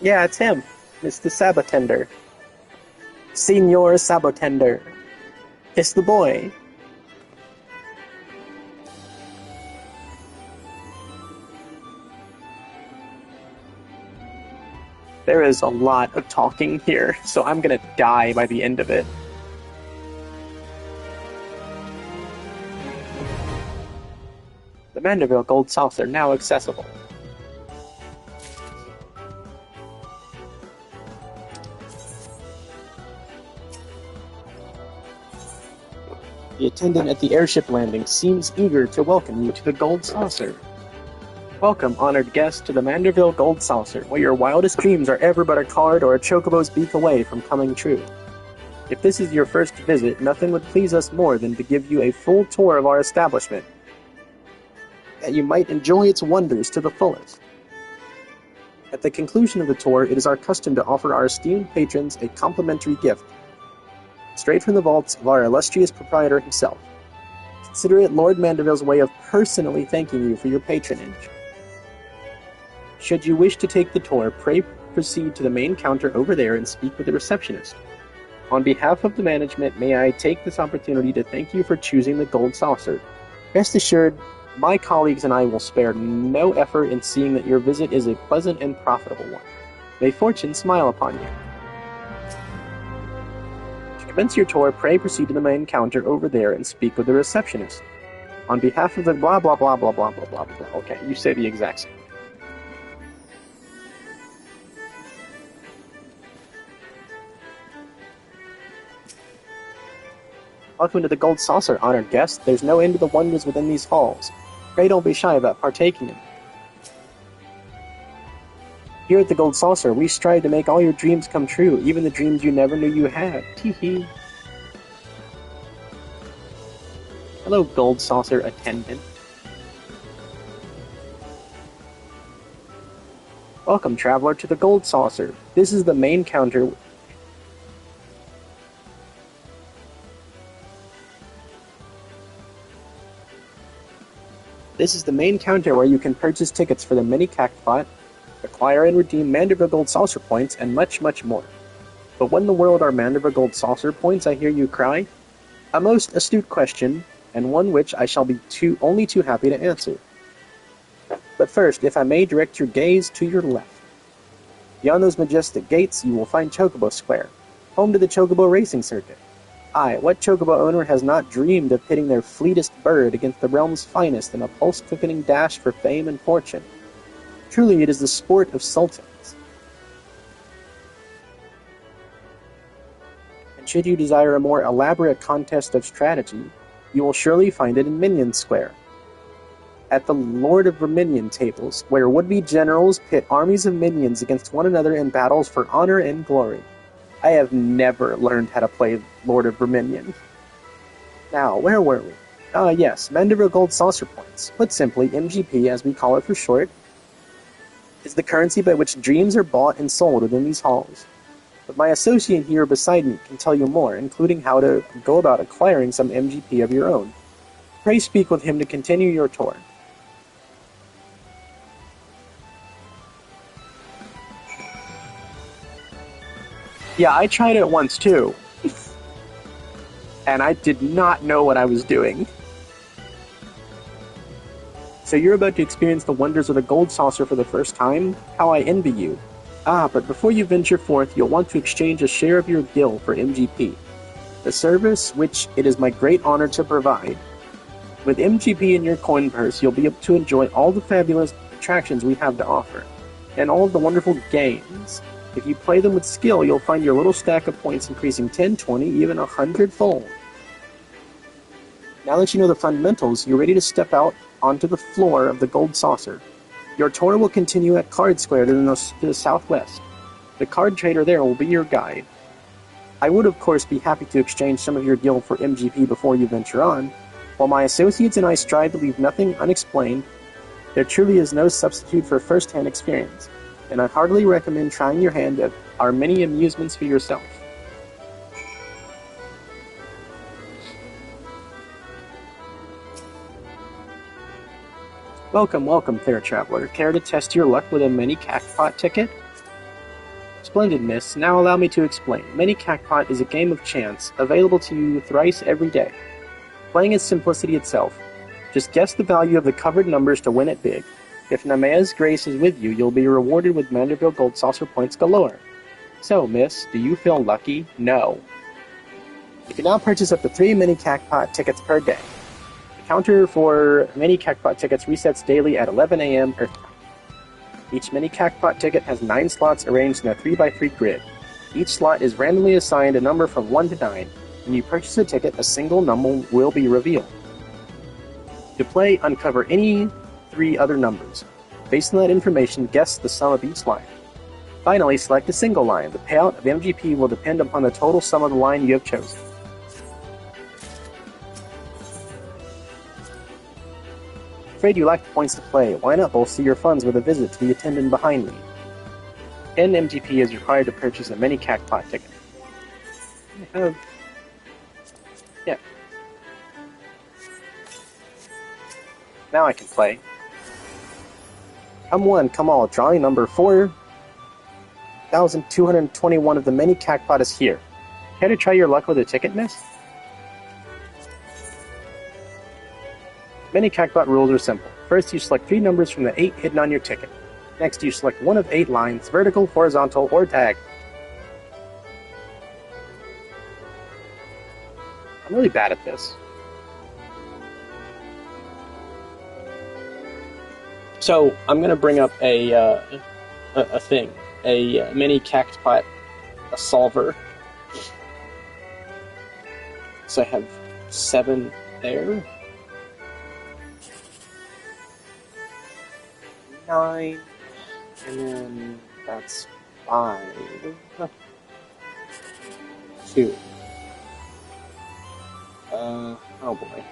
Yeah, it's him. It's the Sabatender. Senor Sabotender. It's the boy. There is a lot of talking here, so I'm gonna die by the end of it. The Mandeville Gold Saucer now accessible. The attendant at the airship landing seems eager to welcome you to the Gold Saucer. Welcome, honored guests, to the Mandeville Gold Saucer, where your wildest dreams are ever but a card or a chocobo's beak away from coming true. If this is your first visit, nothing would please us more than to give you a full tour of our establishment, that you might enjoy its wonders to the fullest. At the conclusion of the tour, it is our custom to offer our esteemed patrons a complimentary gift, straight from the vaults of our illustrious proprietor himself. Consider it Lord Mandeville's way of personally thanking you for your patronage. Should you wish to take the tour, pray proceed to the main counter over there and speak with the receptionist. On behalf of the management, may I take this opportunity to thank you for choosing the Gold Saucer. Rest assured, my colleagues and I will spare no effort in seeing that your visit is a pleasant and profitable one. May fortune smile upon you. To commence your tour, pray proceed to the main counter over there and speak with the receptionist. On behalf of the blah blah blah blah blah blah blah blah. Okay, you say the exact same. Welcome to the Gold Saucer, honored guest. There's no end to the wonders within these halls. Pray don't be shy about partaking in them. Here at the Gold Saucer, we strive to make all your dreams come true, even the dreams you never knew you had. Tee-hee. Hello, Gold Saucer attendant. Welcome, traveler, to the Gold Saucer. This is the main counter. This is the main counter where you can purchase tickets for the mini Cactbot, acquire and redeem Mandeville Gold Saucer points, and much, much more. But what in the world are Mandeville Gold Saucer points, I hear you cry? A most astute question, and one which I shall be only too happy to answer. But first, if I may direct your gaze to your left. Beyond those majestic gates, you will find Chocobo Square, home to the Chocobo Racing Circuit. Aye, what Chocobo owner has not dreamed of pitting their fleetest bird against the realm's finest in a pulse-quickening dash for fame and fortune? Truly, it is the sport of sultans. And should you desire a more elaborate contest of strategy, you will surely find it in Minion Square, at the Lord of Verminion tables, where would-be generals pit armies of minions against one another in battles for honor and glory. I have never learned how to play Lord of Verminion. Now, where were we? Yes, Mandeville Gold Saucer Points. Put simply, MGP, as we call it for short, is the currency by which dreams are bought and sold within these halls. But my associate here beside me can tell you more, including how to go about acquiring some MGP of your own. Pray speak with him to continue your tour. Yeah, I tried it once too. And I did not know what I was doing. So you're about to experience the wonders of the Gold Saucer for the first time? How I envy you. But before you venture forth, you'll want to exchange a share of your gil for MGP, the service which it is my great honor to provide. With MGP in your coin purse, you'll be able to enjoy all the fabulous attractions we have to offer, and all of the wonderful games. If you play them with skill, you'll find your little stack of points increasing 10, 20, even 100-fold. Now that you know the fundamentals, you're ready to step out onto the floor of the Gold Saucer. Your tour will continue at Card Square to the southwest. The card trader there will be your guide. I would, of course, be happy to exchange some of your gil for MGP before you venture on. While my associates and I strive to leave nothing unexplained, there truly is no substitute for first-hand experience, and I heartily recommend trying your hand at our many amusements for yourself. Welcome, welcome, fair traveler. Care to test your luck with a mini Cactpot ticket? Splendid, miss. Now allow me to explain. Mini Cactpot is a game of chance, available to you thrice every day. Playing is simplicity itself. Just guess the value of the covered numbers to win it big. If Namaya's grace is with you, you'll be rewarded with Manderville Gold Saucer points galore. So, miss, do you feel lucky? No. You can now purchase up to 3 Mini Cactpot tickets per day. The counter for Mini Cactpot tickets resets daily at 11 a.m. Earth time. Each Mini Cactpot ticket has 9 slots arranged in a 3x3 grid. Each slot is randomly assigned a number from 1 to 9. When you purchase a ticket, a single number will be revealed. To play, uncover any 3 other numbers. Based on that information, guess the sum of each line. Finally, select a single line. The payout of MGP will depend upon the total sum of the line you have chosen. Afraid you lack the points to play. Why not bolster your funds with a visit to the attendant behind me? 10 MGP is required to purchase a Mini Cactpot ticket. Yeah. Now I can play. Come one, come all. Drawing number 4,221 of the Mini Cactpot is here. Care to try your luck with a ticket, miss? Mini Cactpot rules are simple. First, you select 3 numbers from the 8 hidden on your ticket. Next, you select one of 8 lines, vertical, horizontal, or tag. I'm really bad at this. So, I'm going to bring up a thing. A Mini Cactpot, a solver. So I have 7 there. 9, and then that's 5. 2. Oh boy.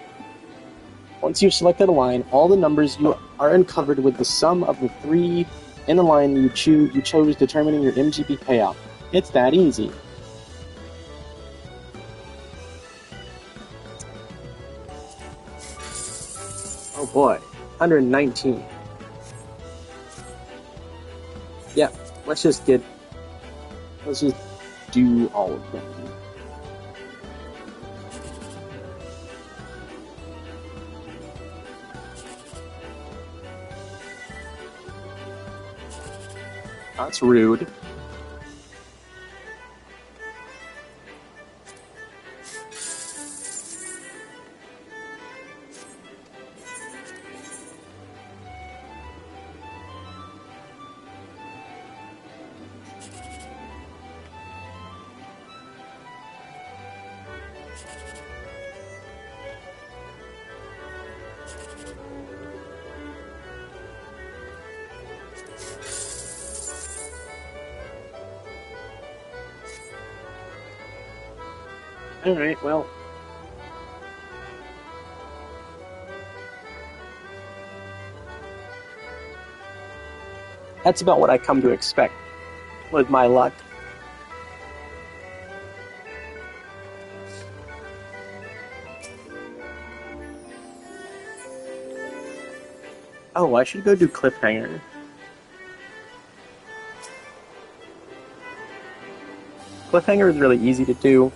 Once you've selected a line, all the numbers you are uncovered with the sum of the 3 in the line you chose, determining your MGP payout. It's that easy. Oh boy. 119. Yeah, let's just do all of them. That's rude. Alright, well. That's about what I come to expect with my luck. Oh, I should go do Cliffhanger. Cliffhanger is really easy to do.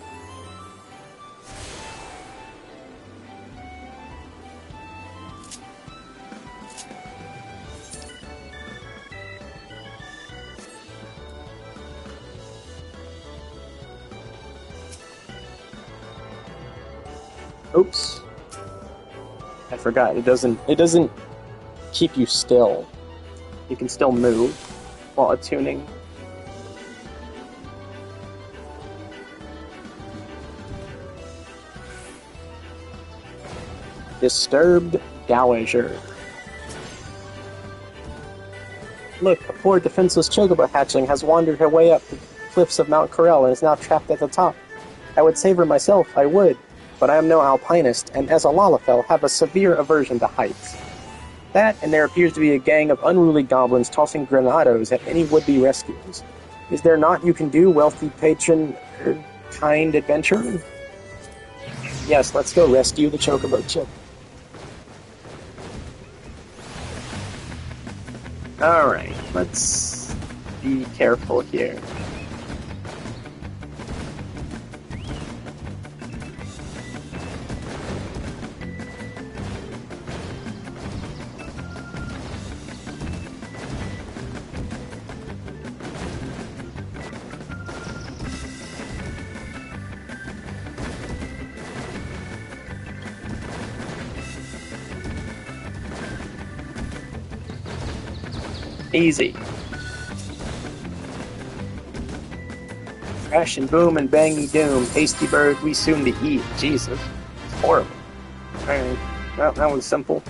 Oops. I forgot. It doesn't keep you still. You can still move while attuning. Disturbed Dowager. Look, a poor defenseless chocobo hatchling has wandered her way up the cliffs of Mount Corel and is now trapped at the top. I would save her myself, I would, but I am no alpinist, and as a Lalafell, have a severe aversion to heights. That, and there appears to be a gang of unruly goblins tossing granados at any would-be rescuers. Is there naught you can do, wealthy patron, kind adventurer? Yes, let's go rescue the chocobo chip. Alright, let's be careful here. Easy. Crash and boom and bangy doom. Hasty bird, we soon to eat. Jesus. It's horrible. Alright. Well, that was simple.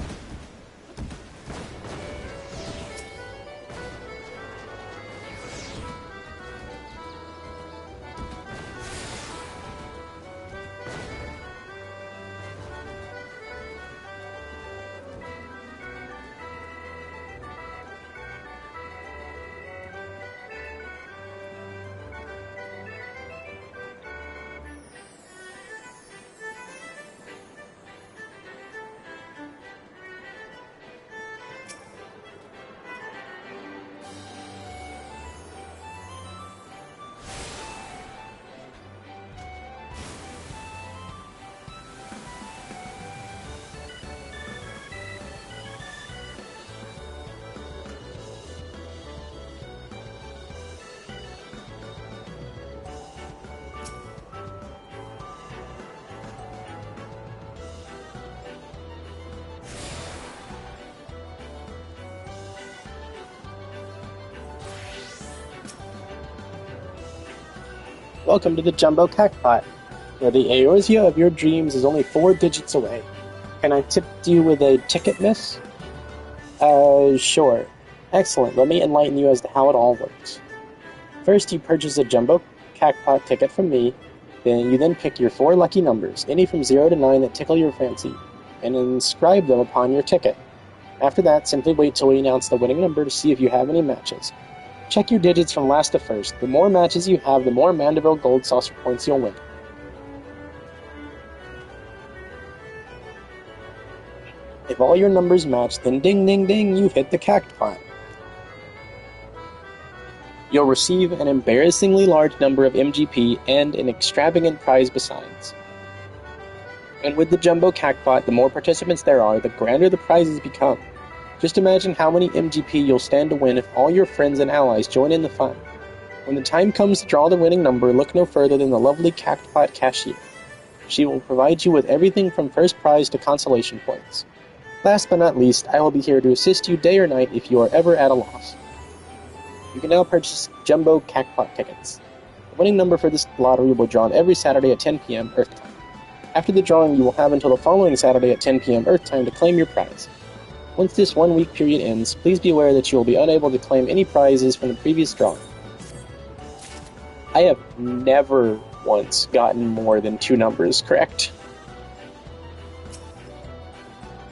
Welcome to the Jumbo Crackpot, where the Eorzea of your dreams is only 4 digits away. Can I tip you with a ticket, miss? Sure. Excellent. Let me enlighten you as to how it all works. First, you purchase a Jumbo Crackpot ticket from me, then you pick your 4 lucky numbers, any from 0 to 9 that tickle your fancy, and inscribe them upon your ticket. After that, simply wait till we announce the winning number to see if you have any matches. Check your digits from last to first. The more matches you have, the more Mandeville Gold Saucer points you'll win. If all your numbers match, then ding ding ding, you've hit the cactpot. You'll receive an embarrassingly large number of MGP and an extravagant prize besides. And with the Jumbo Cactpot, the more participants there are, the grander the prizes become. Just imagine how many MGP you'll stand to win if all your friends and allies join in the fun. When the time comes to draw the winning number, look no further than the lovely Cactpot cashier. She will provide you with everything from first prize to consolation points. Last but not least, I will be here to assist you day or night if you are ever at a loss. You can now purchase Jumbo Cactpot tickets. The winning number for this lottery will be drawn every Saturday at 10 p.m. Earth Time. After the drawing, you will have until the following Saturday at 10 p.m. Earth Time to claim your prize. Once this 1 week period ends, please be aware that you will be unable to claim any prizes from the previous drawing. I have never once gotten more than 2 numbers correct.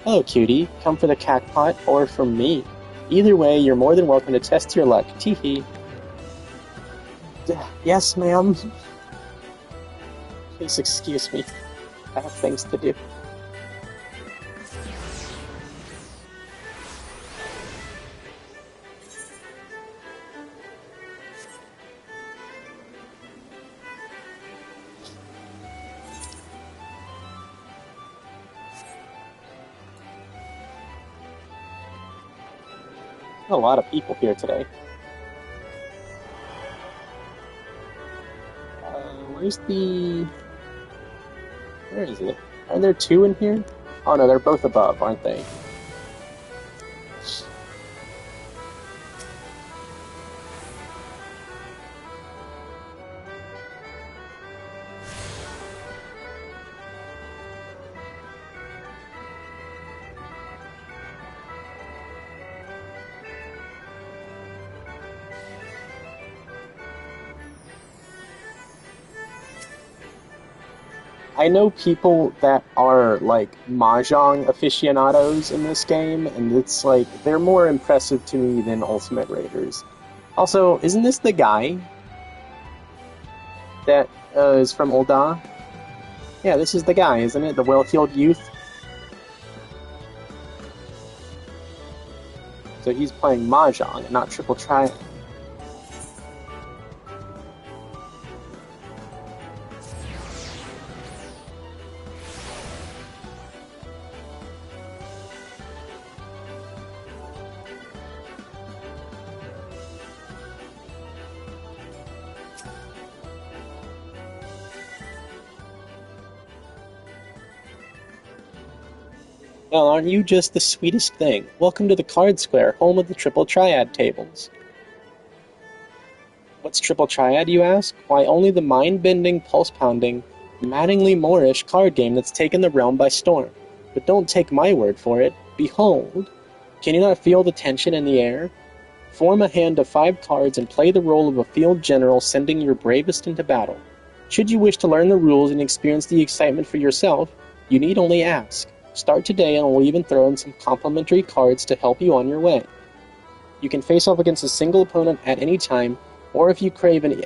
Hello, cutie. Come for the cactpot or for me. Either way, you're more than welcome to test your luck. Tee-hee. Yes, ma'am. Please excuse me. I have things to do. A lot of people here today. Where's the... Where is it? Are there 2 in here? Oh no, they're both above, aren't they? I know people that are, like, Mahjong aficionados in this game, and it's, like, they're more impressive to me than Ultimate Raiders. Also, isn't this the guy that is from Ul'dah? Yeah, this is the guy, isn't it? The well-heeled youth? So he's playing Mahjong, not Triple Triad. Well, aren't you just the sweetest thing? Welcome to the Card Square, home of the Triple Triad tables. What's Triple Triad, you ask? Why, only the mind-bending, pulse-pounding, maddeningly Moorish card game that's taken the realm by storm. But don't take my word for it. Behold! Can you not feel the tension in the air? Form a hand of 5 cards and play the role of a field general sending your bravest into battle. Should you wish to learn the rules and experience the excitement for yourself, you need only ask. Start today and we'll even throw in some complimentary cards to help you on your way. You can face off against a single opponent at any time, or if you crave an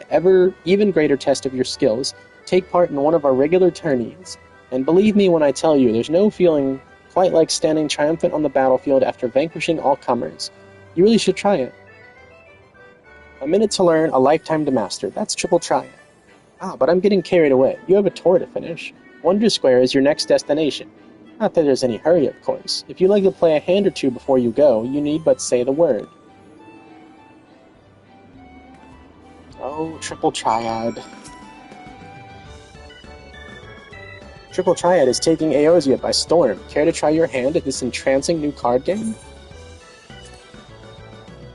even greater test of your skills, take part in one of our regular tourneys. And believe me when I tell you, there's no feeling quite like standing triumphant on the battlefield after vanquishing all comers. You really should try it. A minute to learn, a lifetime to master. That's Triple Triad. But I'm getting carried away. You have a tour to finish. Wonder Square is your next destination. Not that there's any hurry, of course. If you'd like to play a hand or two before you go, you need but say the word. Oh, Triple Triad. Triple Triad is taking Eorzea by storm. Care to try your hand at this entrancing new card game?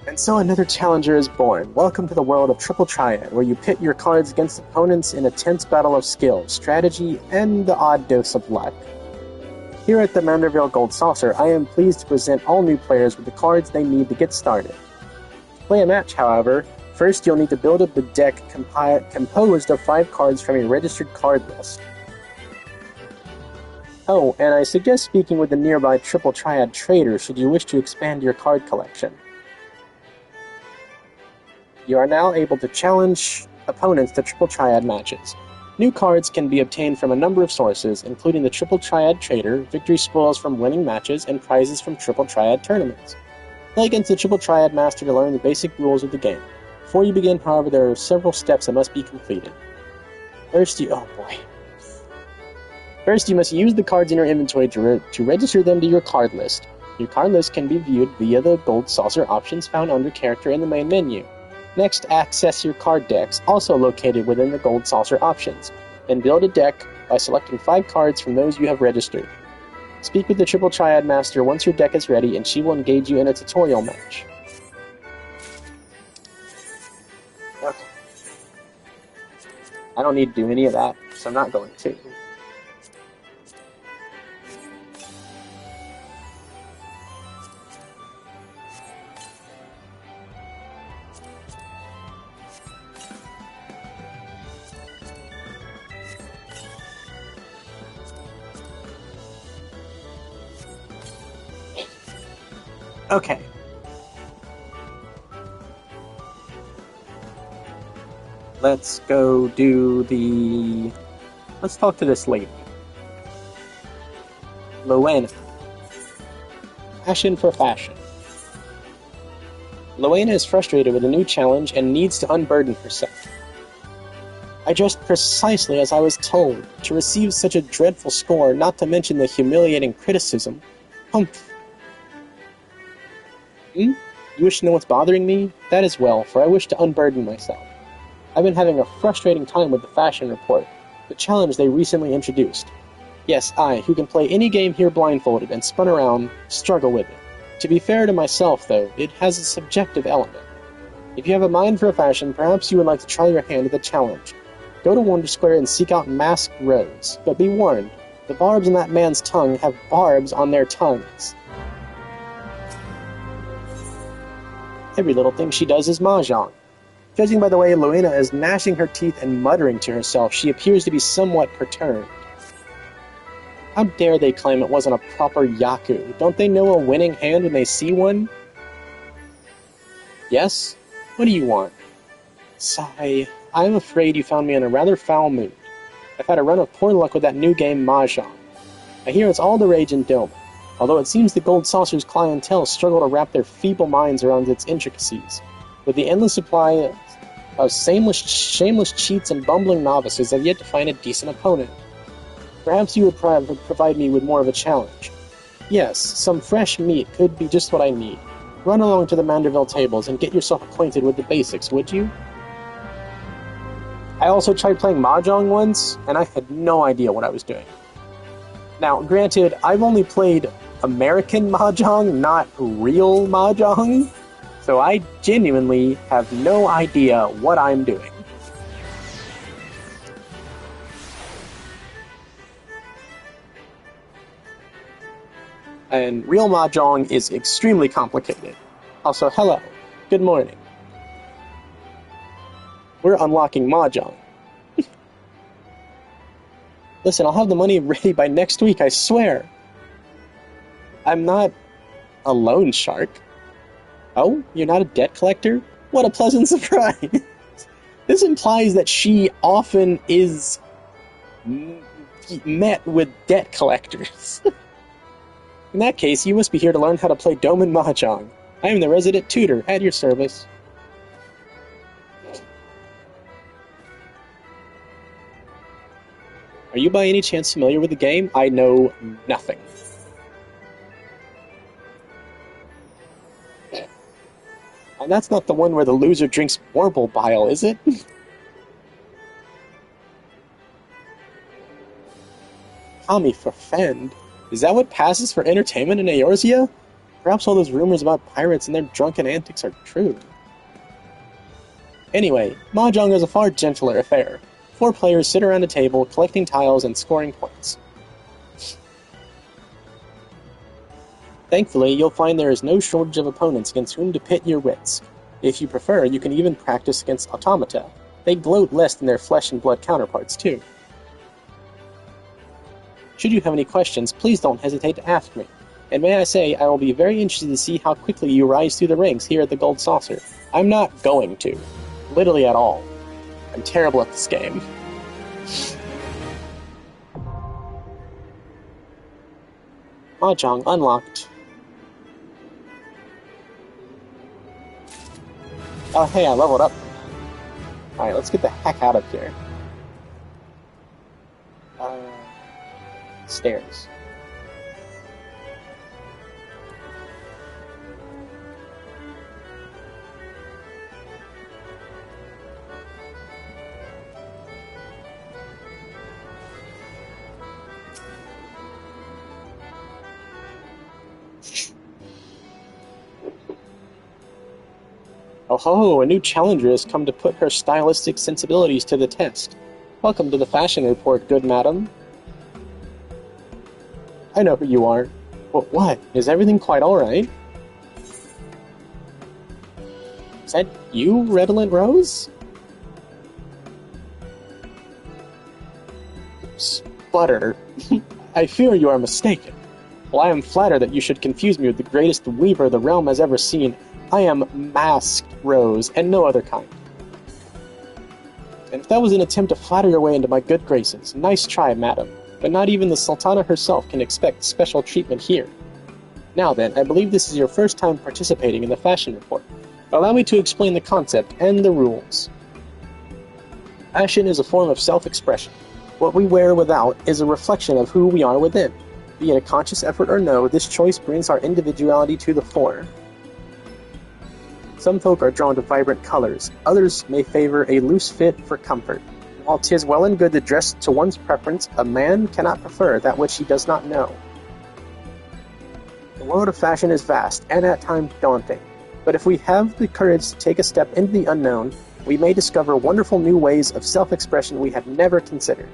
And so another challenger is born. Welcome to the world of Triple Triad, where you pit your cards against opponents in a tense battle of skill, strategy, and the odd dose of luck. Here at the Manderville Gold Saucer, I am pleased to present all new players with the cards they need to get started. To play a match, however, first you'll need to build up a deck composed of 5 cards from a registered card list. Oh, and I suggest speaking with the nearby Triple Triad trader should you wish to expand your card collection. You are now able to challenge opponents to Triple Triad matches. New cards can be obtained from a number of sources, including the Triple Triad Trader, victory spoils from winning matches, and prizes from Triple Triad tournaments. Play against the Triple Triad Master to learn the basic rules of the game. Before you begin, however, there are several steps that must be completed. First, you must use the cards in your inventory to register them to your card list. Your card list can be viewed via the Gold Saucer options found under Character in the main menu. Next, access your card decks, also located within the Gold Saucer options, and build a deck by selecting 5 cards from those you have registered. Speak with the Triple Triad Master once your deck is ready, and she will engage you in a tutorial match. Okay. I don't need to do any of that, so I'm not going to. Okay. Let's go do the... Let's talk to this lady. Luena. Passion for fashion. Luena is frustrated with a new challenge and needs to unburden herself. I dressed precisely as I was told, to receive such a dreadful score, not to mention the humiliating criticism. Humph. You wish to know what's bothering me? That is well, for I wish to unburden myself. I've been having a frustrating time with the fashion report, the challenge they recently introduced. Yes, I, who can play any game here blindfolded and spun around, struggle with it. To be fair to myself, though, it has a subjective element. If you have a mind for a fashion, perhaps you would like to try your hand at the challenge. Go to Wonder Square and seek out Masked Rose, but be warned, the barbs on that man's tongue have barbs on their tongues. Every little thing she does is mahjong. Judging by the way Luena is gnashing her teeth and muttering to herself, she appears to be somewhat perturbed. How dare they claim it wasn't a proper yaku? Don't they know a winning hand when they see one? Yes? What do you want? Sigh. I'm afraid you found me in a rather foul mood. I've had a run of poor luck with that new game mahjong. I hear it's all the rage in Doma, although it seems the Gold Saucer's clientele struggle to wrap their feeble minds around its intricacies. With the endless supply of shameless cheats and bumbling novices, I've yet to find a decent opponent. Perhaps you would provide me with more of a challenge. Yes, some fresh meat could be just what I need. Run along to the Manderville tables and get yourself acquainted with the basics, would you? I also tried playing mahjong once, and I had no idea what I was doing. Now, granted, I've only played American mahjong, not real mahjong. So I genuinely have no idea what I'm doing. And real mahjong is extremely complicated. Also, hello. Good morning. We're unlocking mahjong. Listen, I'll have the money ready by next week, I swear. I'm not a loan shark. Oh, you're not a debt collector? What a pleasant surprise! This implies that she often is met with debt collectors. In that case, you must be here to learn how to play Doman Mahjong. I am the resident tutor, at your service. Are you by any chance familiar with the game? I know nothing. And that's not the one where the loser drinks warble bile, is it? Tommy for Fend. Is that what passes for entertainment in Eorzea? Perhaps all those rumors about pirates and their drunken antics are true. Anyway, Mahjong is a far gentler affair. 4 players sit around a table, collecting tiles and scoring points. Thankfully, you'll find there is no shortage of opponents against whom to pit your wits. If you prefer, you can even practice against automata. They gloat less than their flesh and blood counterparts, too. Should you have any questions, please don't hesitate to ask me. And may I say, I will be very interested to see how quickly you rise through the ranks here at the Gold Saucer. I'm not going to. Literally at all. I'm terrible at this game. Mahjong unlocked. Oh hey, I leveled up. Alright, let's get the heck out of here. Stairs. Oh ho, a new challenger has come to put her stylistic sensibilities to the test. Welcome to the fashion report, good madam. I know who you are. But what? Is everything quite alright? Is that you, Redolent Rose? Sputter. I fear you are mistaken. While I am flattered that you should confuse me with the greatest weaver the realm has ever seen, I am Masked Rose, and no other kind. And if that was an attempt to flatter your way into my good graces, nice try, madam. But not even the Sultana herself can expect special treatment here. Now then, I believe this is your first time participating in the fashion report. Allow me to explain the concept and the rules. Fashion is a form of self-expression. What we wear without is a reflection of who we are within. Be it a conscious effort or no, this choice brings our individuality to the fore. Some folk are drawn to vibrant colors, others may favor a loose fit for comfort. While 'tis well and good to dress to one's preference, a man cannot prefer that which he does not know. The world of fashion is vast, and at times daunting, but if we have the courage to take a step into the unknown, we may discover wonderful new ways of self-expression we had never considered.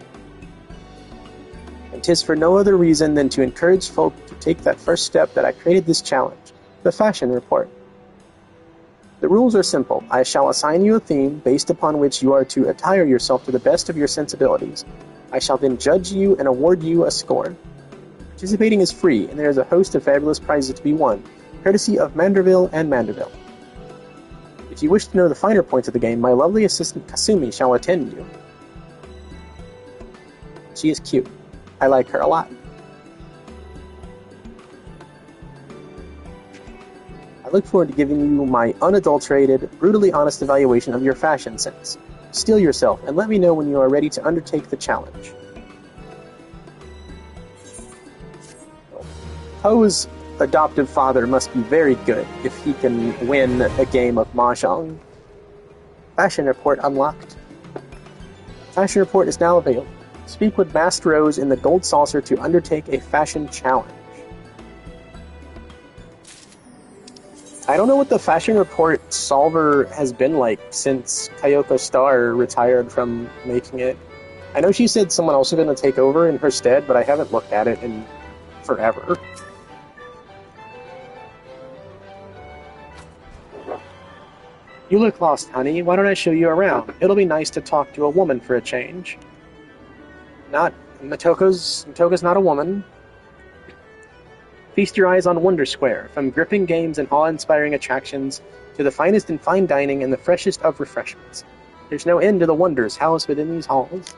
And 'tis for no other reason than to encourage folk to take that first step that I created this challenge, the fashion report. The rules are simple. I shall assign you a theme based upon which you are to attire yourself to the best of your sensibilities. I shall then judge you and award you a score. Participating is free, and there is a host of fabulous prizes to be won, courtesy of Manderville and Manderville. If you wish to know the finer points of the game, my lovely assistant Kasumi shall attend you. She is cute. I like her a lot. I look forward to giving you my unadulterated, brutally honest evaluation of your fashion sense. Steel yourself, and let me know when you are ready to undertake the challenge. Poe's adoptive father must be very good if he can win a game of Mahjong. Fashion report unlocked. Fashion report is now available. Speak with Masked Rose in the Gold Saucer to undertake a fashion challenge. I don't know what the fashion report solver has been like since Kayoko Star retired from making it. I know she said someone else was going to take over in her stead, but I haven't looked at it in forever. You look lost, honey. Why don't I show you around? It'll be nice to talk to a woman for a change. Matoko's not a woman. Feast your eyes on Wonder Square, from gripping games and awe-inspiring attractions to the finest in fine dining and the freshest of refreshments. There's no end to the wonders housed within these halls.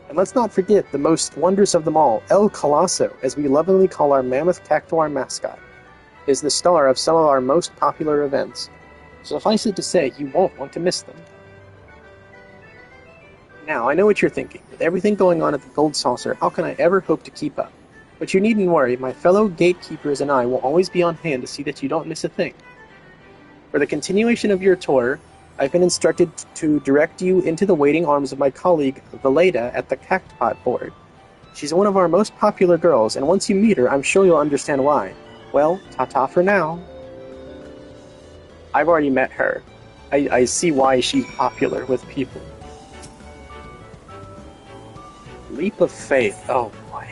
And let's not forget the most wondrous of them all, El Colosso, as we lovingly call our mammoth cactuar mascot, is the star of some of our most popular events. Suffice it to say, you won't want to miss them. Now, I know what you're thinking. With everything going on at the Gold Saucer, how can I ever hope to keep up? But you needn't worry, my fellow gatekeepers and I will always be on hand to see that you don't miss a thing. For the continuation of your tour, I've been instructed to direct you into the waiting arms of my colleague, Valeda, at the Cactpot board. She's one of our most popular girls, and once you meet her, I'm sure you'll understand why. Well, ta-ta for now. I've already met her. I see why she's popular with people. Leap of faith. Oh, boy.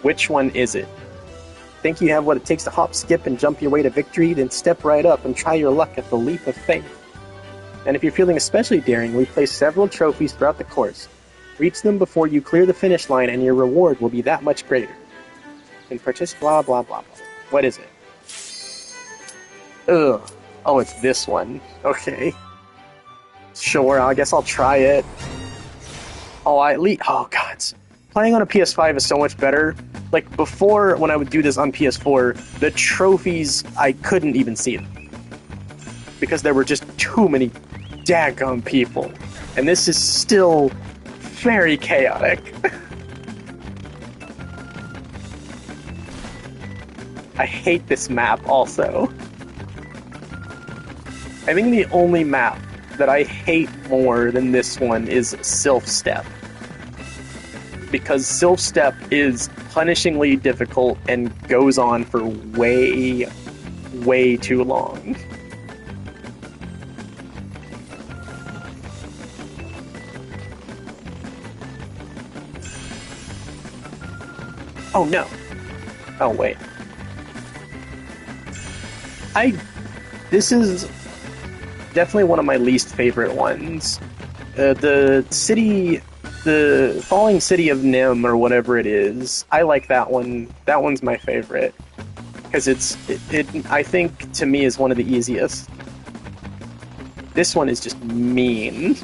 Which one is it? Think you have what it takes to hop, skip, and jump your way to victory? Then step right up and try your luck at the leap of faith. And if you're feeling especially daring, we place several trophies throughout the course. Reach them before you clear the finish line, and your reward will be that much greater. And purchase blah blah blah blah. What is it? Ugh. Oh, it's this one. Okay. Sure, I guess I'll try it. Oh, oh, God. Playing on a PS5 is so much better. Like, before, when I would do this on PS4, the trophies, I couldn't even see them. Because there were just too many daggum people. And this is still very chaotic. I hate this map, also. I think the only map that I hate more than this one is Sylph Step. Because Sylph Step is punishingly difficult and goes on for way, way too long. Oh no. Oh wait. This is definitely one of my least favorite ones. The falling city of Nim, or whatever it is, I like that one. That one's my favorite. Because it I think, to me, is one of the easiest. This one is just mean.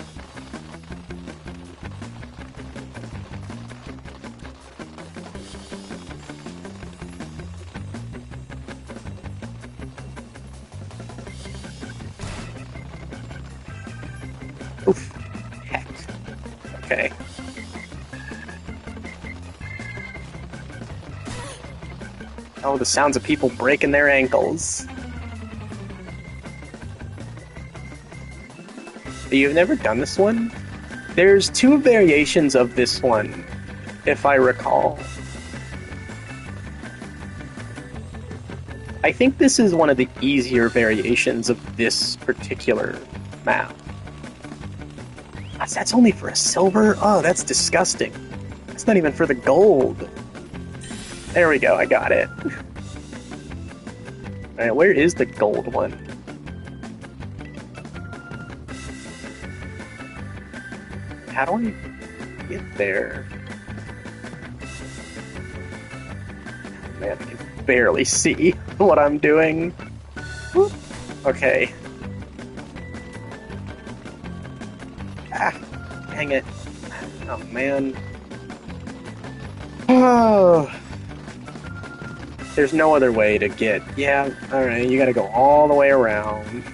Oof. Heck. Okay. Oh, the sounds of people breaking their ankles. You've never done this one? There's two variations of this one, if I recall. I think this is one of the easier variations of this particular map. That's only for a silver? Oh, that's disgusting. That's not even for the gold. There we go, I got it. Alright, where is the gold one? How do I get there? Man, I can barely see what I'm doing. Whoop. Okay. Ah, dang it. Oh, man. Oh. There's no other way to get... Yeah, alright, you gotta go all the way around.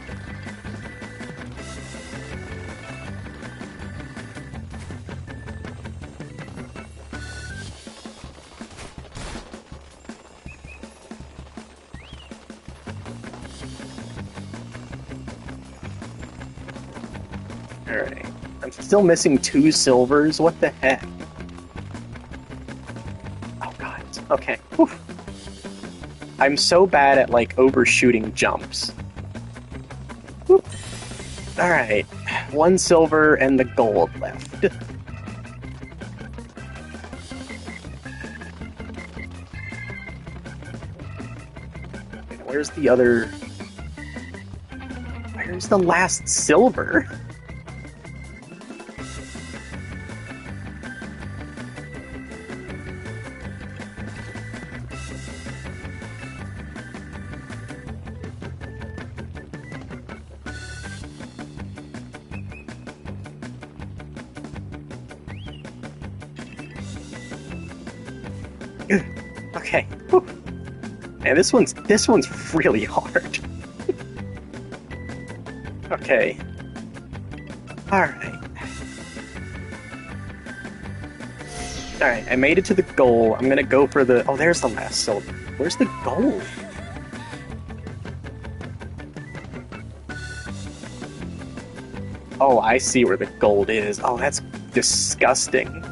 Alright. I'm still missing 2 silvers? What the heck? Okay. Whew. I'm so bad at, like, overshooting jumps. Alright. 1 silver and the gold left. Where's the other... Where's the last silver? Okay. Whew. Man, this one's really hard. Okay. Alright. Alright, I made it to the goal. I'm gonna go for the... Oh, there's the last silver. Where's the gold? Oh, I see where the gold is. Oh, that's disgusting.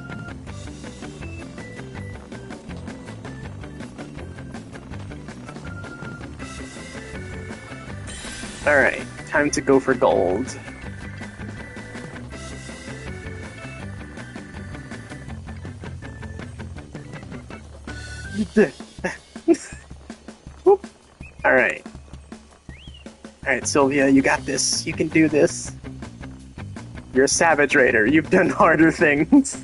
Alright, time to go for gold. Alright. Alright, Sylvia, you got this. You can do this. You're a Savage Raider. You've done harder things.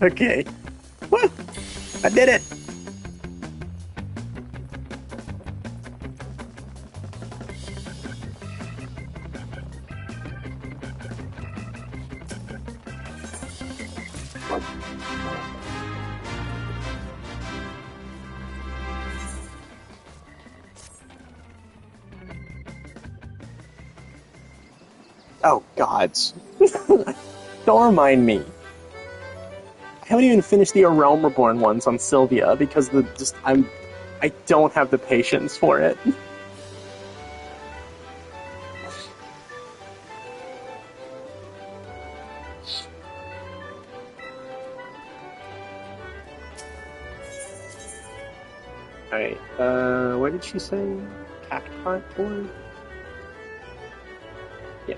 Okay. Woo! I did it! Oh, gods. Don't remind me. I haven't even finished the A Realm Reborn ones on Sylvia because I don't have the patience for it. Alright, what did she say? Cacti board? Yeah.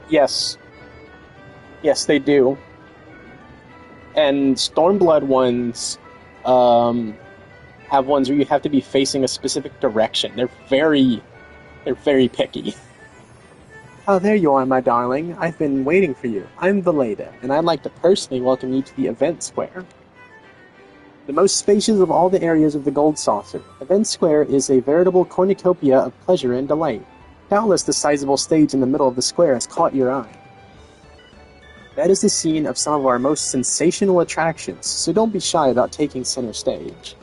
Yes. Yes, they do. And Stormblood ones have ones where you have to be facing a specific direction. They're very picky. Oh, there you are, my darling. I've been waiting for you. I'm Veleda, and I'd like to personally welcome you to the Event Square. The most spacious of all the areas of the Gold Saucer, Event Square is a veritable cornucopia of pleasure and delight. Doubtless the sizable stage in the middle of the square has caught your eye. That is the scene of some of our most sensational attractions, so don't be shy about taking center stage.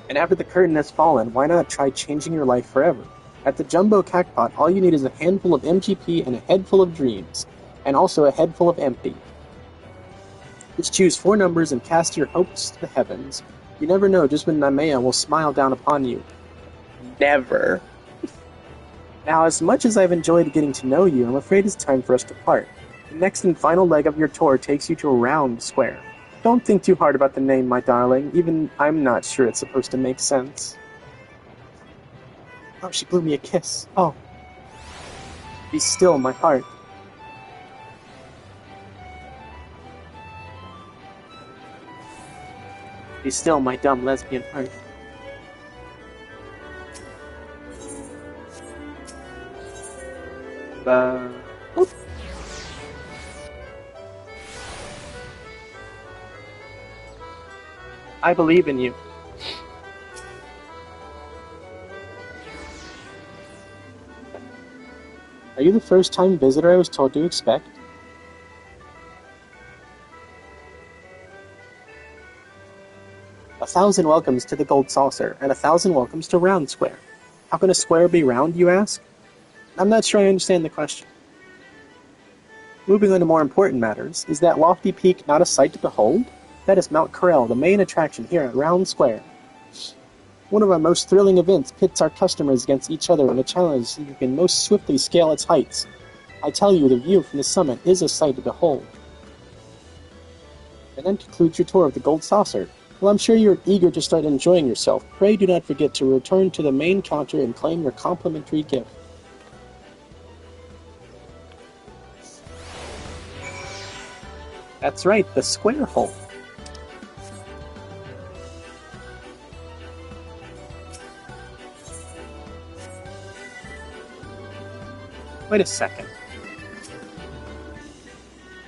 And after the curtain has fallen, why not try changing your life forever? At the Jumbo Cactpot, all you need is a handful of MGP and a head full of dreams, and also a head full of empty. Just choose 4 numbers and cast your hopes to the heavens. You never know just when Namea will smile down upon you. Never. Now, as much as I've enjoyed getting to know you, I'm afraid it's time for us to part. The next and final leg of your tour takes you to a round square. Don't think too hard about the name, my darling. Even I'm not sure it's supposed to make sense. Oh, she blew me a kiss. Oh. Be still, my heart. Be still, my dumb lesbian heart. Oop. I believe in you. Are you the first-time visitor I was told to expect? A 1,000 welcomes to the Gold Saucer, and 1,000 welcomes to Round Square. How can a square be round, you ask? I'm not sure I understand the question. Moving on to more important matters, is that lofty peak not a sight to behold? That is Mount Corel, the main attraction here at Round Square. One of our most thrilling events pits our customers against each other in a challenge so you can most swiftly scale its heights. I tell you, the view from the summit is a sight to behold. And then concludes your tour of the Gold Saucer. Well, I'm sure you're eager to start enjoying yourself. Pray do not forget to return to the main counter and claim your complimentary gift. That's right, the square hole. Wait a second.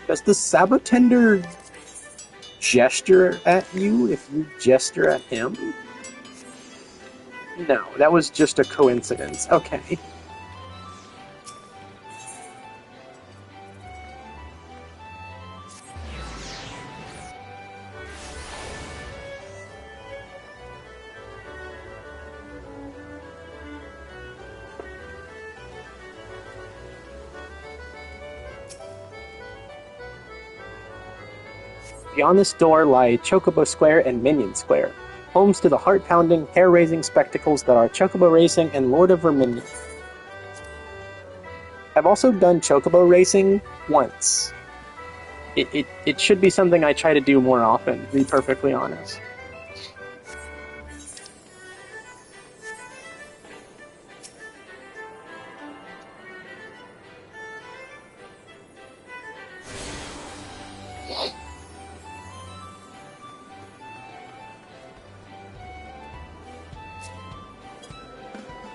Does the Sabotender gesture at you if you gesture at him? No, that was just a coincidence. Okay. Beyond this door lie Chocobo Square and Minion Square, homes to the heart-pounding, hair-raising spectacles that are Chocobo Racing and Lord of Verminion. I've also done Chocobo Racing once. It should be something I try to do more often, to be perfectly honest.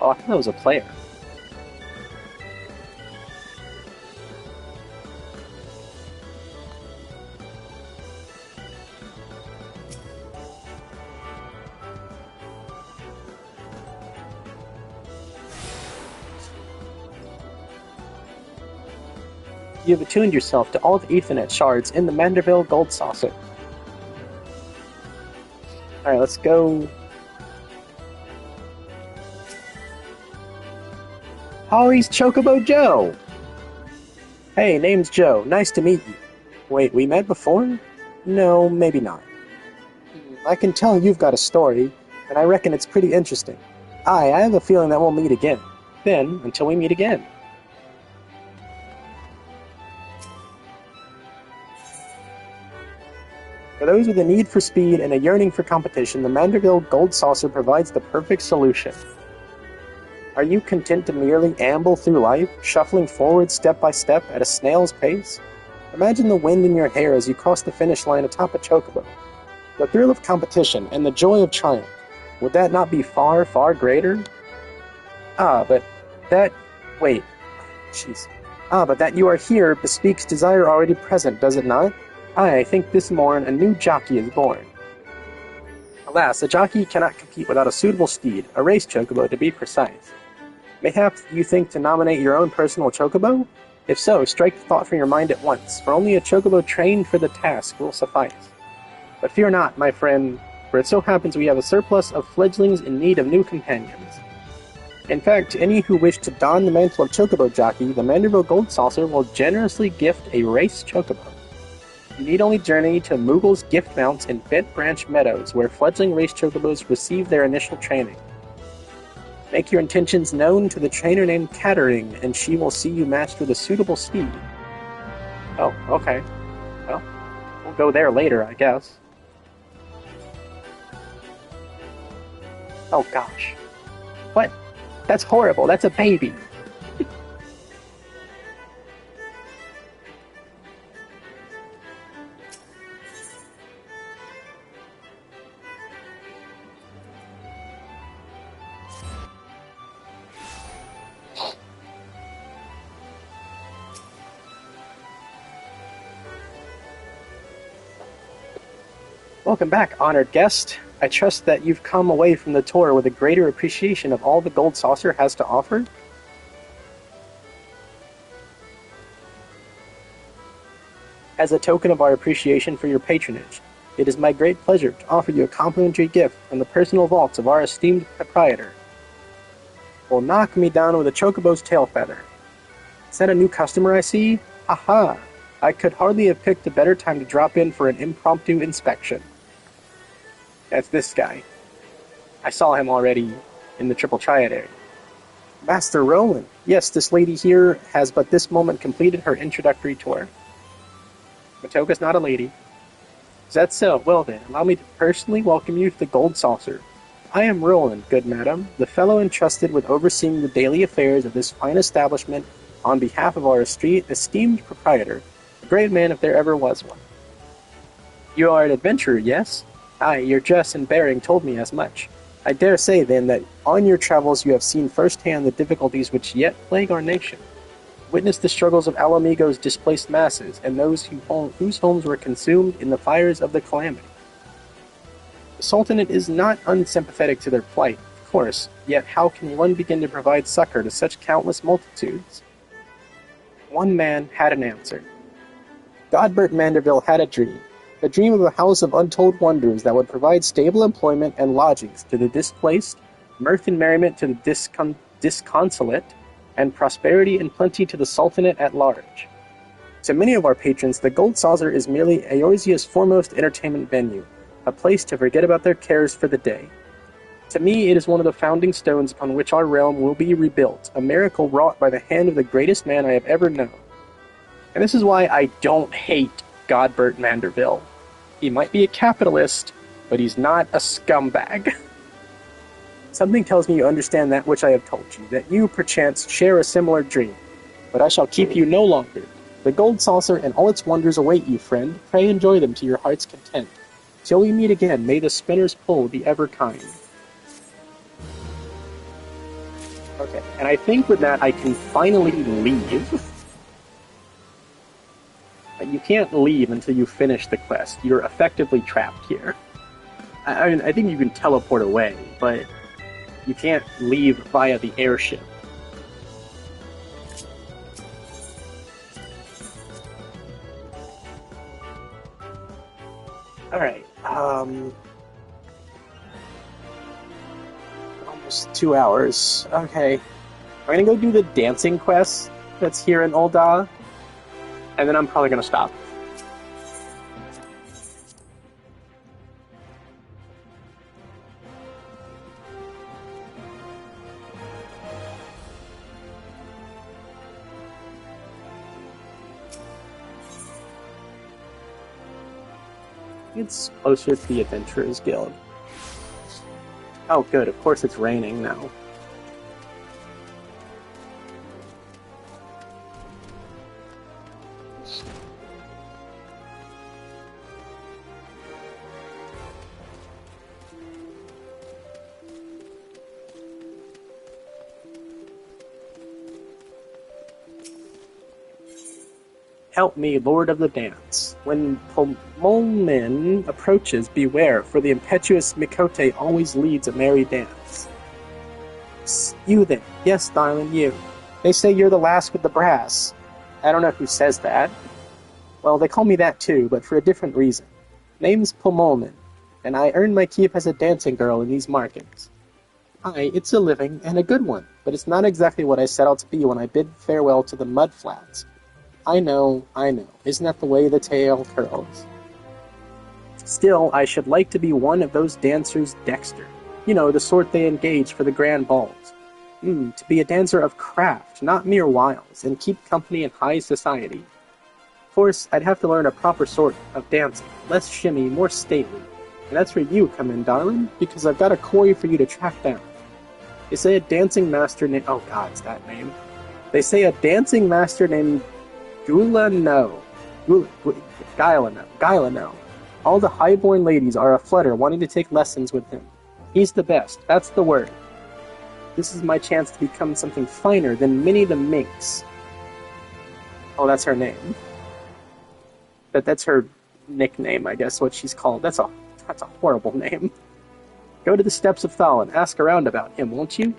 Oh, I thought that was a player. You have attuned yourself to all the Ethernet shards in the Manderville Gold Saucer. Alright, let's go. Oh, he's Chocobo Joe! Hey, name's Joe. Nice to meet you. Wait, we met before? No, maybe not. I can tell you've got a story, and I reckon it's pretty interesting. I have a feeling that we'll meet again. Then, until we meet again. For those with a need for speed and a yearning for competition, the Manderville Gold Saucer provides the perfect solution. Are you content to merely amble through life, shuffling forward step by step at a snail's pace? Imagine the wind in your hair as you cross the finish line atop a chocobo. The thrill of competition and the joy of triumph. Would that not be far, far greater? But that you are here bespeaks desire already present, does it not? I think this morn a new jockey is born. Alas, a jockey cannot compete without a suitable steed, a race chocobo to be precise. Mayhap you think to nominate your own personal chocobo? If so, strike the thought from your mind at once, for only a chocobo trained for the task will suffice. But fear not, my friend, for it so happens we have a surplus of fledglings in need of new companions. In fact, any who wish to don the mantle of chocobo jockey, the Manderville Gold Saucer will generously gift a race chocobo. You need only journey to Moogle's gift mounts in Bent Branch Meadows, where fledgling race chocobos receive their initial training. Make your intentions known to the trainer named Cattering, and she will see you matched with a suitable steed. Oh, okay. Well, we'll go there later, I guess. Oh gosh. What? That's horrible, that's a baby! Welcome back, honored guest. I trust that you've come away from the tour with a greater appreciation of all the Gold Saucer has to offer. As a token of our appreciation for your patronage, it is my great pleasure to offer you a complimentary gift from the personal vaults of our esteemed proprietor. Well, knock me down with a chocobo's tail feather. Is that a new customer I see? Haha! I could hardly have picked a better time to drop in for an impromptu inspection. That's this guy. I saw him already in the Triple Triad area. Master Roland. Yes, this lady here has but this moment completed her introductory tour. Matoga's not a lady. Is that so? Well then, allow me to personally welcome you to the Gold Saucer. I am Roland, good madam, the fellow entrusted with overseeing the daily affairs of this fine establishment on behalf of our esteemed proprietor, a great man if there ever was one. You are an adventurer, yes? Aye, your dress and bearing told me as much. I dare say, then, that on your travels you have seen firsthand the difficulties which yet plague our nation. Witnessed the struggles of Alamigo's displaced masses, and those whose homes were consumed in the fires of the calamity. The Sultanate is not unsympathetic to their plight, of course, yet how can one begin to provide succor to such countless multitudes? One man had an answer. Godbert Manderville had a dream of a house of untold wonders that would provide stable employment and lodgings to the displaced, mirth and merriment to the disconsolate, and prosperity and plenty to the Sultanate at large. To many of our patrons, the Gold Saucer is merely Eorzea's foremost entertainment venue, a place to forget about their cares for the day. To me, it is one of the founding stones upon which our realm will be rebuilt, a miracle wrought by the hand of the greatest man I have ever known. And this is why I don't hate Godbert Manderville. He might be a capitalist, but he's not a scumbag. Something tells me you understand that which I have told you, that you, perchance, share a similar dream. But I shall keep you no longer. The Gold Saucer and all its wonders await you, friend. Pray enjoy them to your heart's content. Till we meet again, may the spinner's pull be ever kind. Okay, and I think with that I can finally leave. You can't leave until you finish the quest. You're effectively trapped here. I mean, I think you can teleport away, but you can't leave via the airship. Alright, almost 2 hours. Okay. I'm gonna go do the dancing quest that's here in Ul'dah, and then I'm probably gonna stop. It's closer to the Adventurers Guild. Oh, good. Of course it's raining now. Help me, Lord of the Dance. When Pomolmin approaches, beware, for the impetuous Mikote always leads a merry dance. You then. Yes, darling, you. They say you're the last with the brass. I don't know who says that. Well, they call me that too, but for a different reason. Name's Pomolmin, and I earn my keep as a dancing girl in these markets. Aye, it's a living, and a good one, but it's not exactly what I set out to be when I bid farewell to the mud flats. I know. Isn't that the way the tale curls? Still, I should like to be one of those dancers Dexter. You know, the sort they engage for the grand balls. To be a dancer of craft, not mere wiles, and keep company in high society. Of course, I'd have to learn a proper sort of dancing, less shimmy, more stately. And that's where you come in, darling, because I've got a quarry for you to track down. They say a dancing master named... Oh god, it's that name. They say a dancing master named... Gylano. All the highborn ladies are aflutter wanting to take lessons with him. He's the best, that's the word. This is my chance to become something finer than Minnie the Minx. Oh, that's her name. That's her nickname, I guess, what she's called. That's a horrible name. Go to the Steps of Thal and ask around about him, won't you?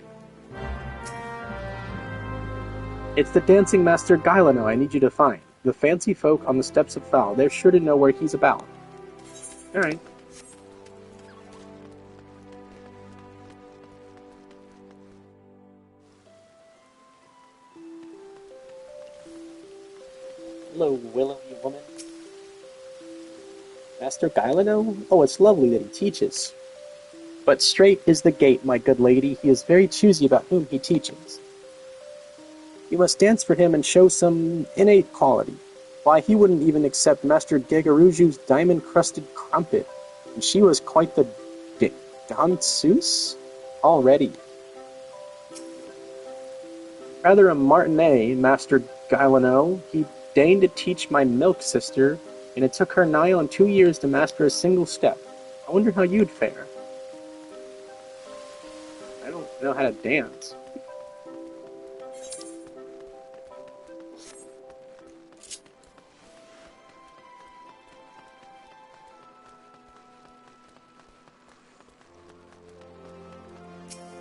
It's the dancing master Gylano I need you to find. The fancy folk on the Steps of Thal, they're sure to know where he's about. Alright. Hello, willowy woman. Master Gylino? Oh, it's lovely that he teaches. But straight is the gate, my good lady. He is very choosy about whom he teaches. You must dance for him and show some innate quality. Why, he wouldn't even accept Master Gegaruju's diamond-crusted crumpet, and she was quite the danseuse already. Rather a martinet, Master Gylino. He deigned to teach my milk sister, and it took her nigh on 2 years to master a single step. I wonder how you'd fare. I don't know how to dance.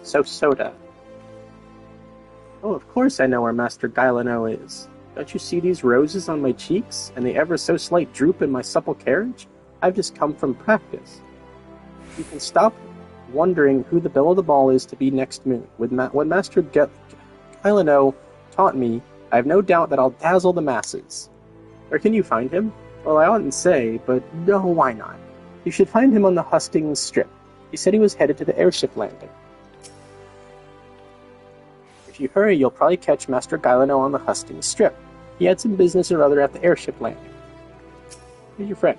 So soda. Oh, of course I know where Master Gylino is. Don't you see these roses on my cheeks, and the ever so slight droop in my supple carriage? I've just come from practice. You can stop wondering who the belle of the ball is to be next moon. What Master Gylino taught me, I have no doubt that I'll dazzle the masses. Where can you find him? Well, I oughtn't say, but no, why not? You should find him on the Hustings Strip. He said he was headed to the airship landing. If you hurry, you'll probably catch Master Gylino on the Hustings Strip. He had some business or other at the airship landing. Here's your friend.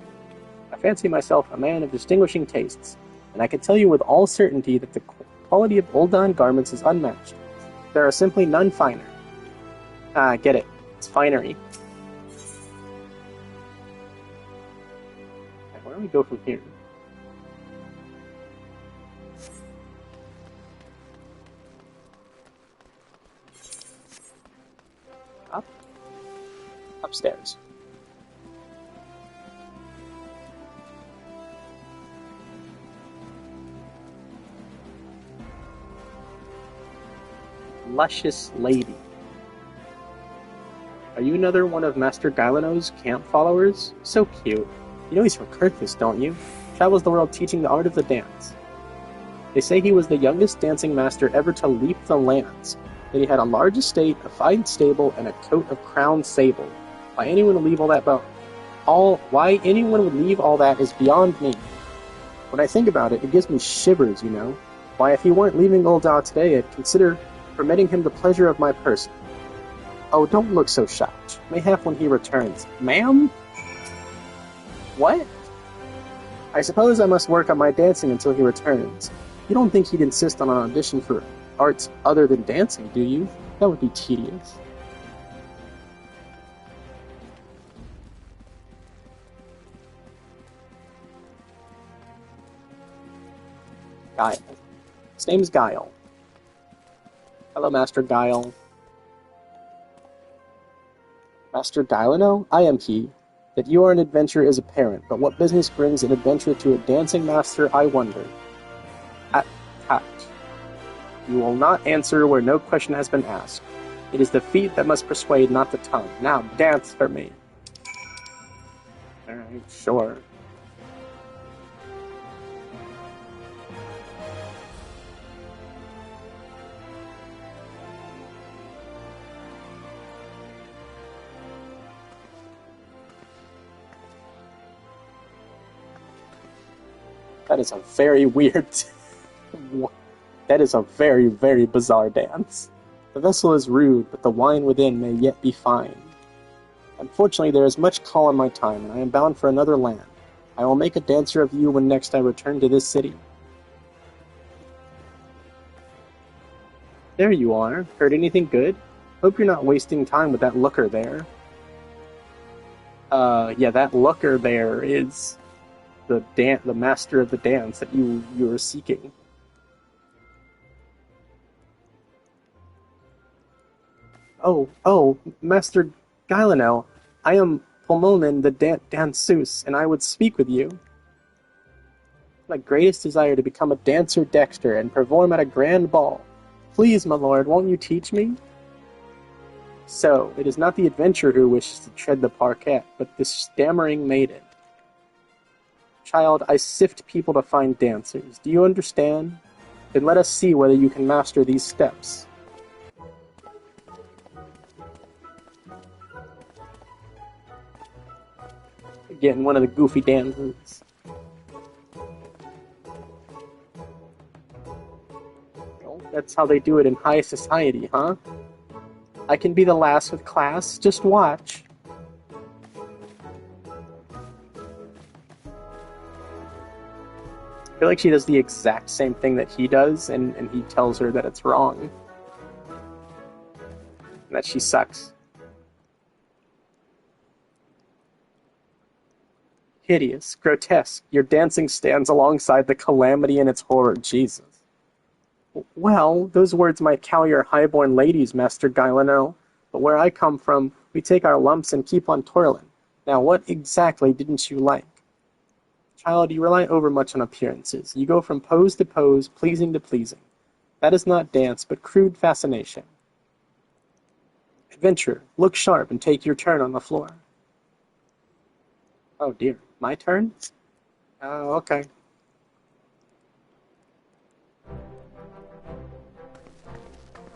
I fancy myself a man of distinguishing tastes, and I can tell you with all certainty that the quality of Old Don garments is unmatched. There are simply none finer. Ah, get it. It's finery. Okay, where do we go from here? Up? Upstairs. Luscious lady. Are you another one of Master Gylino's camp followers? So cute. You know he's from Kirkus, don't you? Travels the world teaching the art of the dance. They say he was the youngest dancing master ever to leap the lands, that he had a large estate, a fine stable, and a coat of crown sable. Why anyone would leave all that is beyond me. When I think about it, it gives me shivers, you know. Why, if he weren't leaving Ul'dah today, I'd consider permitting him the pleasure of my person. Oh, don't look so shocked. Mayhap when he returns. Ma'am? What? I suppose I must work on my dancing until he returns. You don't think he'd insist on an audition for arts other than dancing, do you? That would be tedious. Guile. His name's Guile. Hello, Master Guile. Master Gylino? I am he. That you are an adventurer is apparent, but what business brings an adventurer to a dancing master, I wonder. At. You will not answer where no question has been asked. It is the feet that must persuade, not the tongue. Now dance for me. Alright, sure. That is a very weird... That is a very, very bizarre dance. The vessel is rude, but the wine within may yet be fine. Unfortunately, there is much call on my time, and I am bound for another land. I will make a dancer of you when next I return to this city. There you are. Heard anything good? Hope you're not wasting time with that looker there. Yeah, that looker there is the master of the dance that you are seeking. Oh, Master Gylino, I am Pulmonin the danseuse, and I would speak with you. My greatest desire to become a dancer dexter and perform at a grand ball. Please, my lord, won't you teach me? So, it is not the adventurer who wishes to tread the parquet, but this stammering maiden. Child, I sift people to find dancers. Do you understand? Then let us see whether you can master these steps. Getting one of the goofy dances. Well, that's how they do it in high society, huh? I can be the last with class, just watch. I feel like she does the exact same thing that he does, and he tells her that it's wrong. And that she sucks. Hideous, grotesque, your dancing stands alongside the calamity and its horror, Jesus. Well, those words might cow your high-born ladies, Master Guileno, but where I come from, we take our lumps and keep on twirling. Now, what exactly didn't you like? Child, you rely overmuch on appearances. You go from pose to pose, pleasing to pleasing. That is not dance, but crude fascination. Adventurer, look sharp and take your turn on the floor. Oh dear, my turn? Oh, okay.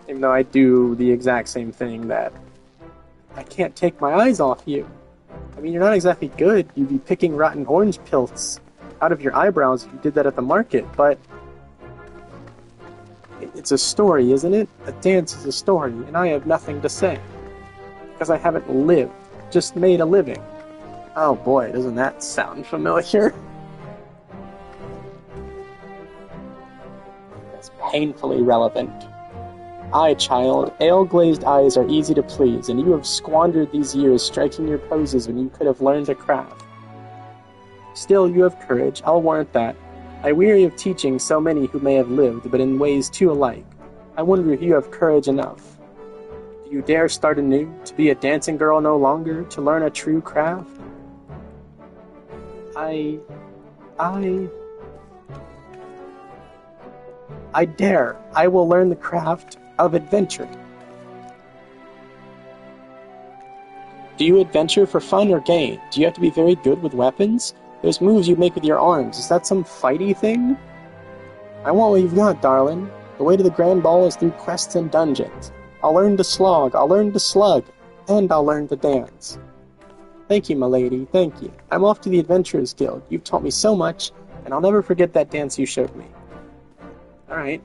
Even though I do the exact same thing that I can't take my eyes off you. I mean, you're not exactly good. You'd be picking rotten orange pills out of your eyebrows if you did that at the market, but it's a story, isn't it? A dance is a story, and I have nothing to say. Because I haven't lived, just made a living. Oh boy, doesn't that sound familiar? That's painfully relevant. Aye, child, ale-glazed eyes are easy to please, and you have squandered these years striking your poses when you could have learned a craft. Still, you have courage, I'll warrant that. I weary of teaching so many who may have lived, but in ways too alike. I wonder if you have courage enough. Do you dare start anew, to be a dancing girl no longer, to learn a true craft? I dare. I will learn the craft of adventure. Do you adventure for fun or gain? Do you have to be very good with weapons? Those moves you make with your arms, is that some fighty thing? I want what you've got, darling. The way to the grand ball is through quests and dungeons. I'll learn to slog, I'll learn to slug, and I'll learn to dance. Thank you, my lady, thank you. I'm off to the Adventurers Guild. You've taught me so much, and I'll never forget that dance you showed me. Alright.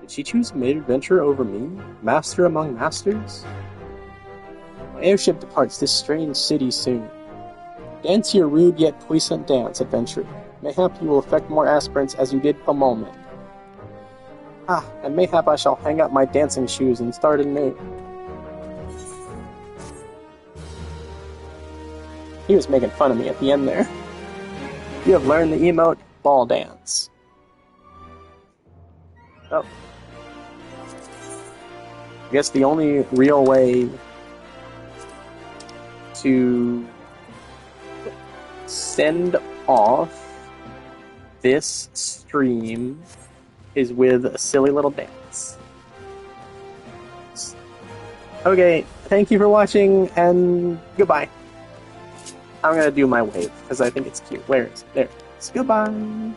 Did she choose mid-adventure over me? Master among masters? My airship departs this strange city soon. Dance your rude yet puissant dance, adventurer. Mayhap you will affect more aspirants as you did a moment. Ah, and mayhap I shall hang up my dancing shoes and start anew. He was making fun of me at the end there. You have learned the emote ball dance. Oh. I guess the only real way to send off this stream is with a silly little dance. Okay, thank you for watching, and goodbye. I'm gonna do my wave, because I think it's cute. Where is it? There it is. Goodbye!